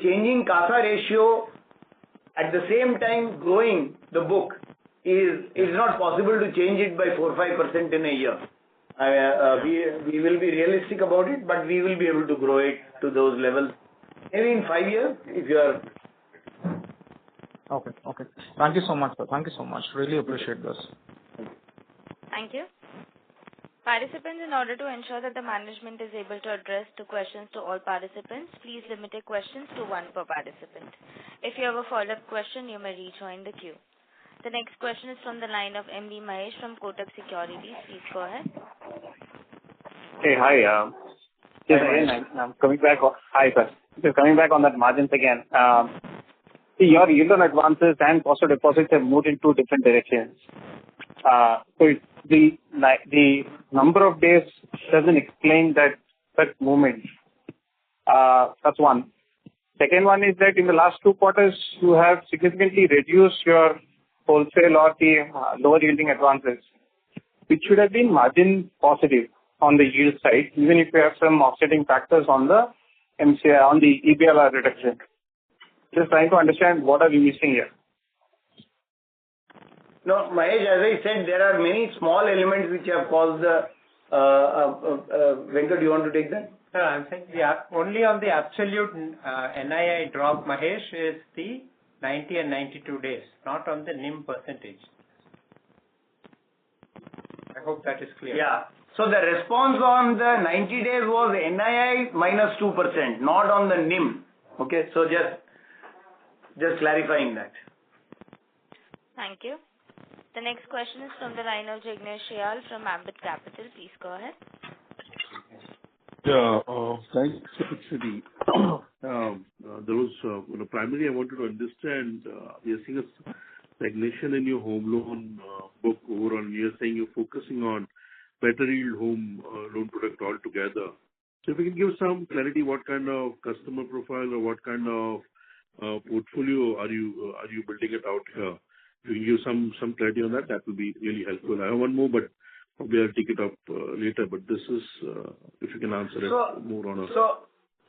Changing CASA ratio at the same time growing the book is not possible to change it by 4-5% in a year. We will be realistic about it, but we will be able to grow it to those levels. Maybe in 5 years, if you are... Okay. Thank you so much, sir. Thank you so much. Really appreciate this. Thank you. Participants, in order to ensure that the management is able to address the questions to all participants, please limit your questions to one per participant. If you have a follow-up question, you may rejoin the queue. The next question is from the line of MD Mahesh from Kotak Securities. Please go ahead. Hey, hi. I'm coming back. Hi, sir. Just coming back on that margins again. Your yield on advances and cost of deposits have moved in two different directions. So the number of days doesn't explain that movement. That's one. Second one is that in the last 2 quarters, you have significantly reduced your wholesale or the lower yielding advances, which should have been margin positive on the yield side, even if you have some offsetting factors on the MCI, on the EBLR reduction. Just trying to understand what are we missing here. No, Mahesh, as I said, there are many small elements which have caused the... Venkat, do you want to take that? No, I'm saying only on the absolute NII drop, Mahesh, is the 90 and 92 days, not on the NIM percentage. I hope that is clear. Yeah. So the response on the 90 days was NII minus 2%, not on the NIM. Okay, so just clarifying that. Thank you. The next question is from the line of Jignesh Shial from Ambit Capital. Please go ahead. Yeah, thanks actually. There was, primarily I wanted to understand, we are seeing a stagnation in your home loan book over on year you're saying you're focusing on better yield home loan product altogether. So if you can give some clarity, what kind of customer profile or what kind of portfolio are you building it out here? If you can give some clarity on that, that will be really helpful. I have one more, but probably I'll take it up later. But this is, if you can answer it more on a...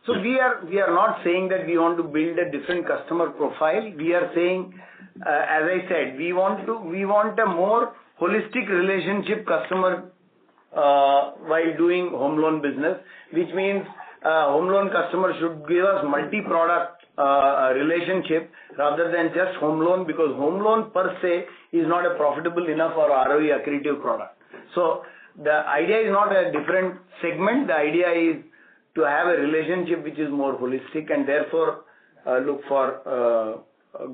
So we are not saying that we want to build a different customer profile. We are saying, as I said, we want a more holistic relationship customer while doing home loan business, which means home loan customer should give us multi-product relationship rather than just home loan, because home loan per se is not a profitable enough or ROE accretive product. So the idea is not a different segment. The idea is to have a relationship which is more holistic, and therefore look for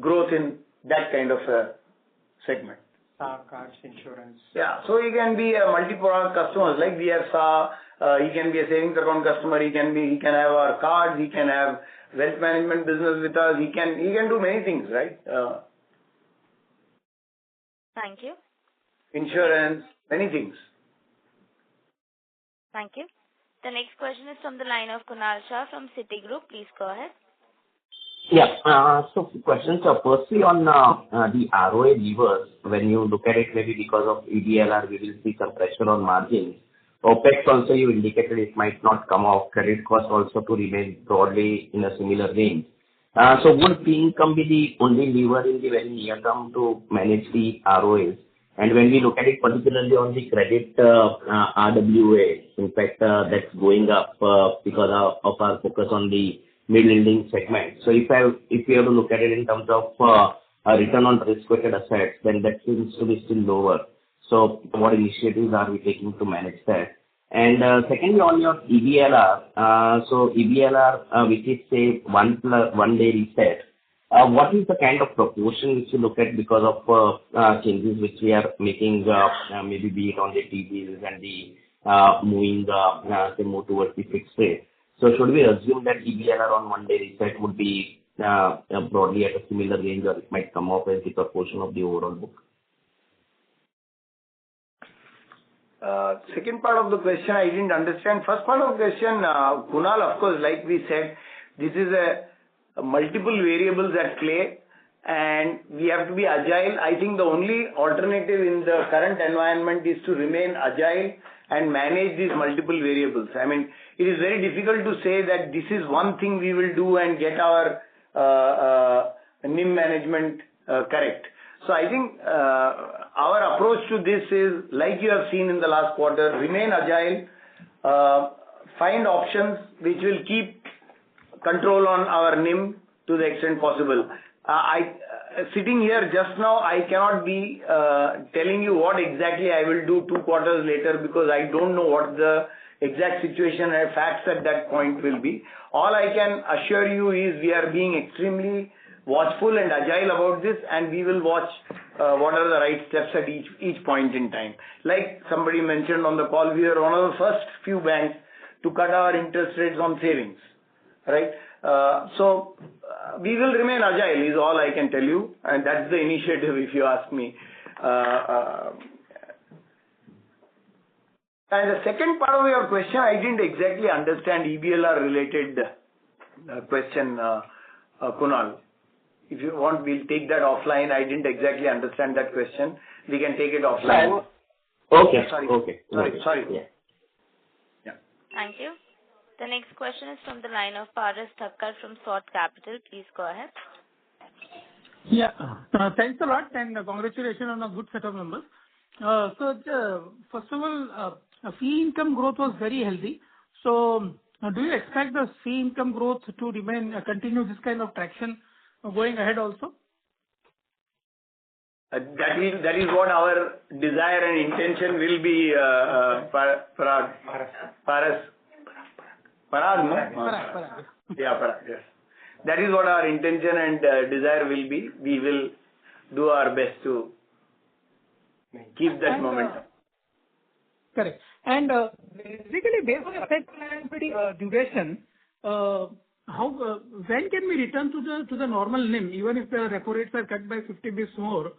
growth in that kind of a segment. Cards, insurance. Yeah, so he can be a multi-product customer, like we have he can be a savings account customer, he can have our cards, he can have wealth management business with us, he can do many things, right? Thank you. Insurance, many things. Thank you. The next question is from the line of Kunal Shah from Citigroup. Please go ahead. Yeah. So questions are firstly on the ROA levers. When you look at it, maybe because of EBLR, we will see some pressure on margins. OpEx also, you indicated it might not come off. Credit cost also to remain broadly in a similar range. So would fee income be the only lever in the very near term to manage the ROAs? And when we look at it particularly on the credit RWA, in fact, that's going up because of our focus on the mid-lending segment. So if we have to look at it in terms of a return on risk-weighted assets, then that seems to be still lower. So what initiatives are we taking to manage that? And secondly, on your EBLR, so EBLR, which is say 1 day reset, what is the kind of proportion which you look at because of changes which we are making, maybe be it on the TVs and the move towards the fixed rate? So should we assume that EBLR on 1 day reset would be broadly at a similar range, or it might come off as the proportion of the overall book? Second part of the question I didn't understand. First part of the question, Kunal, of course, like we said, this is a multiple variables at play, and we have to be agile. I think the only alternative in the current environment is to remain agile and manage these multiple variables. I mean, it is very difficult to say that this is one thing we will do and get our NIM management correct. So I think our approach to this is, like you have seen in the last quarter, remain agile, find options which will keep control on our NIM to the extent possible. Sitting here just now, I cannot be telling you what exactly I will do 2 quarters later, because I don't know what the exact situation and facts at that point will be. All I can assure you is we are being extremely watchful and agile about this, and we will watch what are the right steps at each point in time. Like somebody mentioned on the call, we are one of the first few banks to cut our interest rates on savings, right? So we will remain agile is all I can tell you, and that's the initiative if you ask me. And the second part of your question, I didn't exactly understand EBLR related question, Kunal. If you want, we'll take that offline. I didn't exactly understand that question. We can take it offline. Okay. Sorry. Okay. Sorry. Yeah. Thank you. The next question is from the line of Paras Thakkar from Sort Capital. Please go ahead. Yeah. Thanks a lot, and congratulations on a good set of numbers. First of all, fee income growth was very healthy. So do you expect the fee income growth to continue this kind of traction going ahead also? That is what our desire and intention will be, Parag. Yeah, Parag, yes. That is what our intention and desire will be. We will do our best to keep that momentum. Correct. And basically, based on asset liability duration, when can we return to the normal NIM, even if the repo rates are cut by 50 bps more?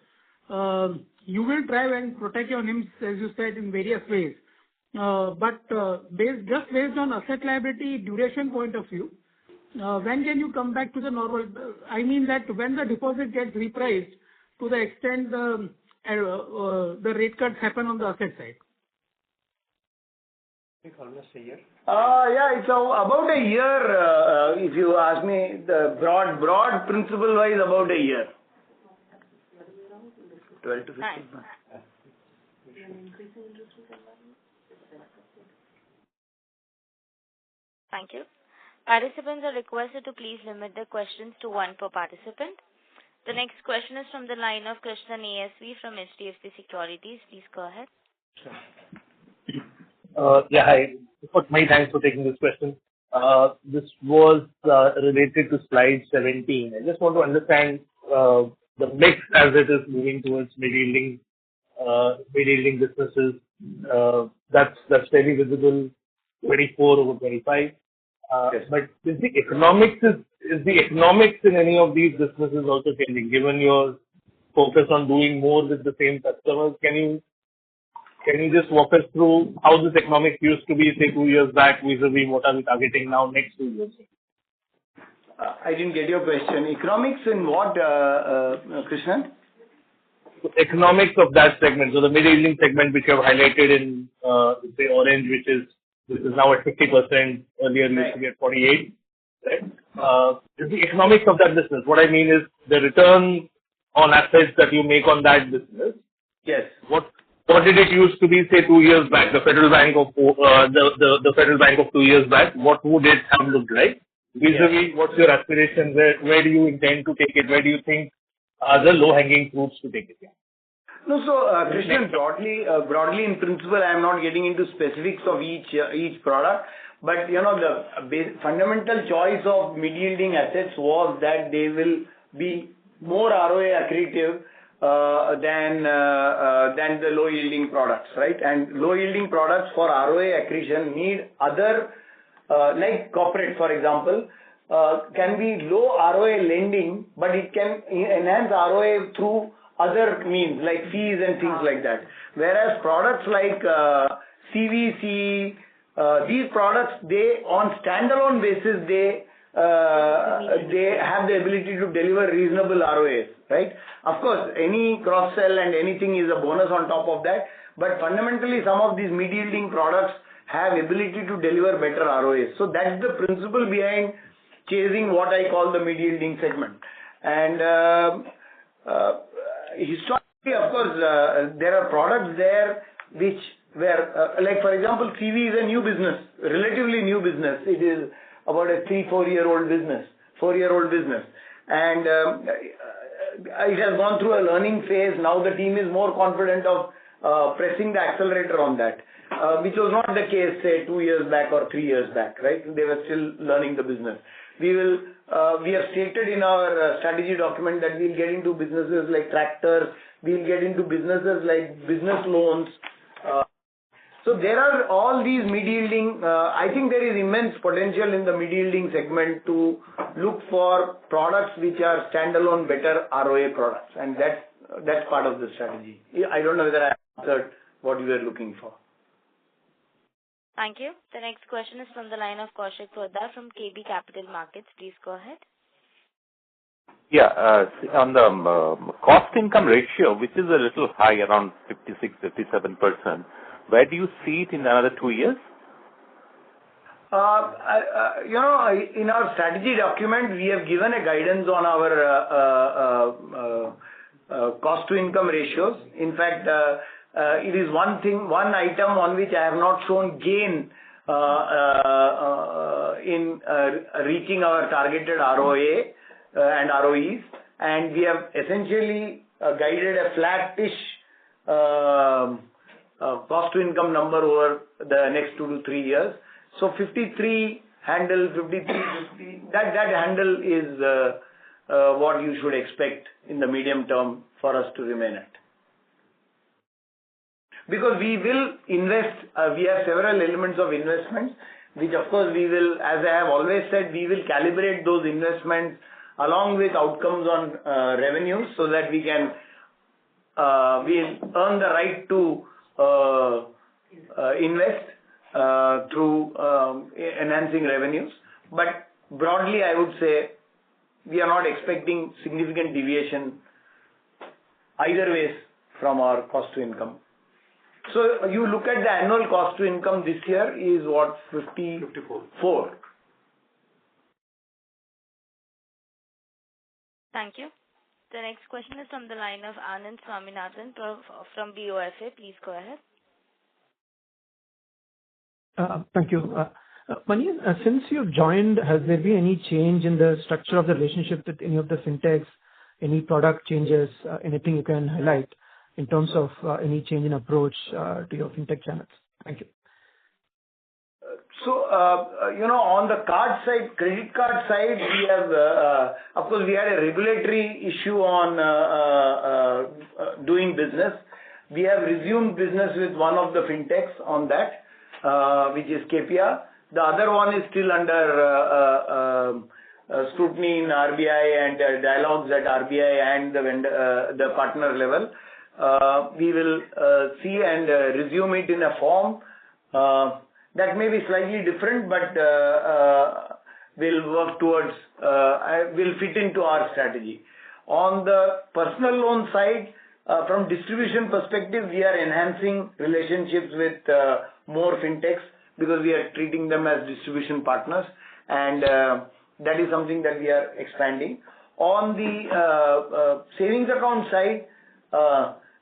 you will try and protect your NIMs, as you said, in various ways. But based on asset liability duration point of view, when can you come back to the normal? I mean that when the deposit gets repriced to the extent the rate cuts happen on the asset side. It's almost a year. Yeah, it's about a year. If you ask me, the broad principle wise, about a year. 12 to 15 months. Thank you. Participants are requested to please limit their questions to one per participant. The next question is from the line of Krishnan ASV from HDFC Securities. Please go ahead. Yeah, hi. Many thanks for taking this question. This was related to slide 17. I just want to understand the mix as it is moving towards mid-yielding businesses. That's very visible, 24 over 25. Yes. But is the economics in any of these businesses also changing? Given your focus on doing more with the same customers, can you just walk us through how this economics used to be, say, 2 years back, vis-a-vis what are we targeting now next 2 years? I didn't get your question. Economics in what, Krishnan? Economics of that segment. So the mid-yielding segment, which you have highlighted in, say, orange, which is now at 50%, earlier used to be at 48, right? Is the economics of that business. What I mean is the return on assets that you make on that business. Yes. What did it used to be, say, 2 years back? The Federal Bank of the Federal Bank of 2 years back. What would it have looked like? Vis-a-vis, what's your aspiration? Where do you intend to take it? Where do you think are the low-hanging fruits to take it? Yeah. No, so Krishnan, broadly in principle, I am not getting into specifics of each product, but the fundamental choice of mid-yielding assets was that they will be more ROA accretive than the low-yielding products, right? And low-yielding products for ROA accretion need other, like corporate, for example, can be low ROA lending, but it can enhance ROA through other means like fees and things like that. Whereas products like CVC, these products, they on standalone basis, they have the ability to deliver reasonable ROAs, right? Of course, any cross-sell and anything is a bonus on top of that, but fundamentally some of these mid-yielding products have ability to deliver better ROAs. So that's the principle behind chasing what I call the mid-yielding segment. And historically, of course, there are products there which were, like for example, CV is a new business, relatively new business. It is about a 4-year-old business. And it has gone through a learning phase. Now the team is more confident of pressing the accelerator on that, which was not the case, say, 2 years back or 3 years back, right? They were still learning the business. We have stated in our strategy document that we'll get into businesses like tractors, we'll get into businesses like business loans. So there are all these mid-yielding, I think there is immense potential in the mid-yielding segment to look for products which are standalone better ROA products, and that's part of the strategy. I don't know whether I answered what you were looking for. Thank you. The next question is from the line of Kaushik Poddar from KB Capital Markets. Please go ahead. Yeah, on the cost-income ratio, which is a little high, around 56-57%, where do you see it in another 2 years? In our strategy document, we have given a guidance on our cost-to-income ratios. In fact, it is one item on which I have not shown gain in reaching our targeted ROA and ROEs, and we have essentially guided a flat-ish cost-to-income number over the next 2 to 3 years. So 53 handle, 50, that handle is what you should expect in the medium term for us to remain at. Because we will invest, we have several elements of investments, which of course we will, as I have always said, we will calibrate those investments along with outcomes on revenues so that we can we'll earn the right to invest through enhancing revenues. But broadly, I would say we are not expecting significant deviation either ways from our cost to income. So you look at the annual cost to income this year is what? 54. Thank you. The next question is from the line of Anand Swaminathan from BOFA. Please go ahead. Thank you. Manian, since you've joined, has there been any change in the structure of the relationship with any of the fintechs, any product changes, anything you can highlight in terms of any change in approach to your fintech channels? Thank you. So, on the card side, credit card side, we have, of course, we had a regulatory issue on doing business. We have resumed business with one of the fintechs on that, which is KPR. The other one is still under scrutiny in RBI and dialogues at RBI and the partner level. We will see and resume it in a form that may be slightly different, but will work towards, will fit into our strategy. On the personal loan side, from distribution perspective, we are enhancing relationships with more fintechs because we are treating them as distribution partners, and that is something that we are expanding. On the savings account side,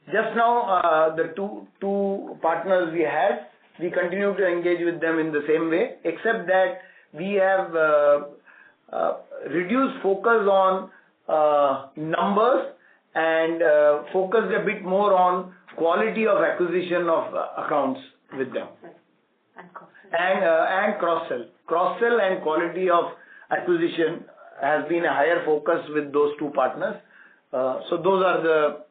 just now the two partners we had, we continue to engage with them in the same way, except that we have reduced focus on numbers and focused a bit more on quality of acquisition of accounts with them. And cross-sell. Cross-sell and quality of acquisition has been a higher focus with those two partners. So those are the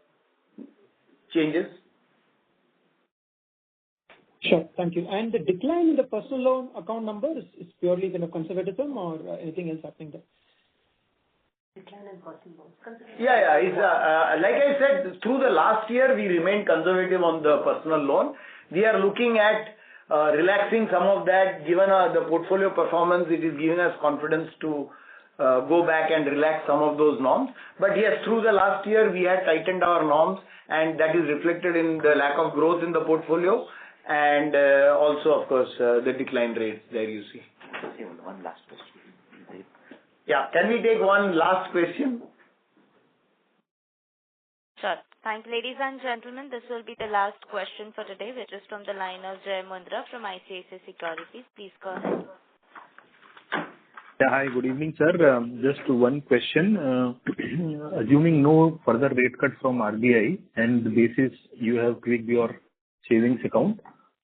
changes. Sure. Thank you. And the decline in the personal loan account number is purely kind of conservatism or anything else happening there? Decline in personal loans. Yeah. It's, like I said, through the last year, we remained conservative on the personal loan. We are looking at relaxing some of that. Given the portfolio performance, it is giving us confidence to go back and relax some of those norms. But yes, through the last year, we had tightened our norms, and that is reflected in the lack of growth in the portfolio, and also, of course, the decline rates there you see. One last question. Yeah, can we take one last question? Sure. Thank you, ladies and gentlemen. This will be the last question for today, which is from the line of Jay Mundra from ICICI Securities. Please go ahead. Yeah, hi, good evening, sir. Just one question. Assuming no further rate cut from RBI and the basis you have tweaked your savings account,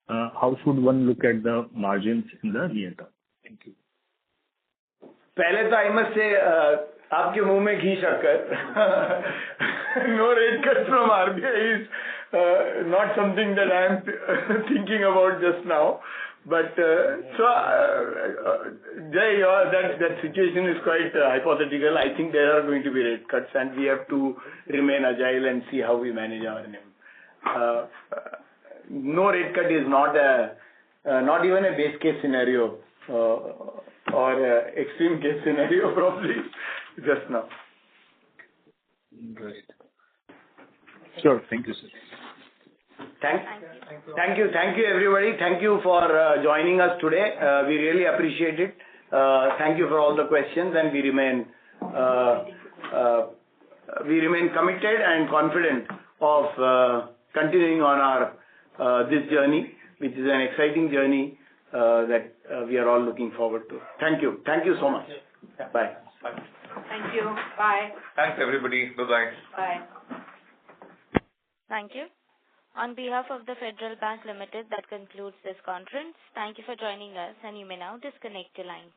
how should one look at the margins in the near term? Thank you. पहले तो I must say, आपके मुंह में घी शक्कर. No rate cut from RBI is not something that I am thinking about just now. But Jay, that situation is quite hypothetical. I think there are going to be rate cuts, and we have to remain agile and see how we manage our NIM. No rate cut is not even a base case scenario or extreme case scenario probably just now. Right. Sure. Thank you, sir. Thank you everybody. Thank you for joining us today. We really appreciate it. Thank you for all the questions, and we remain committed and confident of continuing on our this journey, which is an exciting journey that we are all looking forward to. Thank you so much. Bye. Thank you. Bye. Thanks everybody. Bye-bye. Bye. Thank you. On behalf of the Federal Bank Limited, that concludes this conference. Thank you for joining us, and you may now disconnect your lines.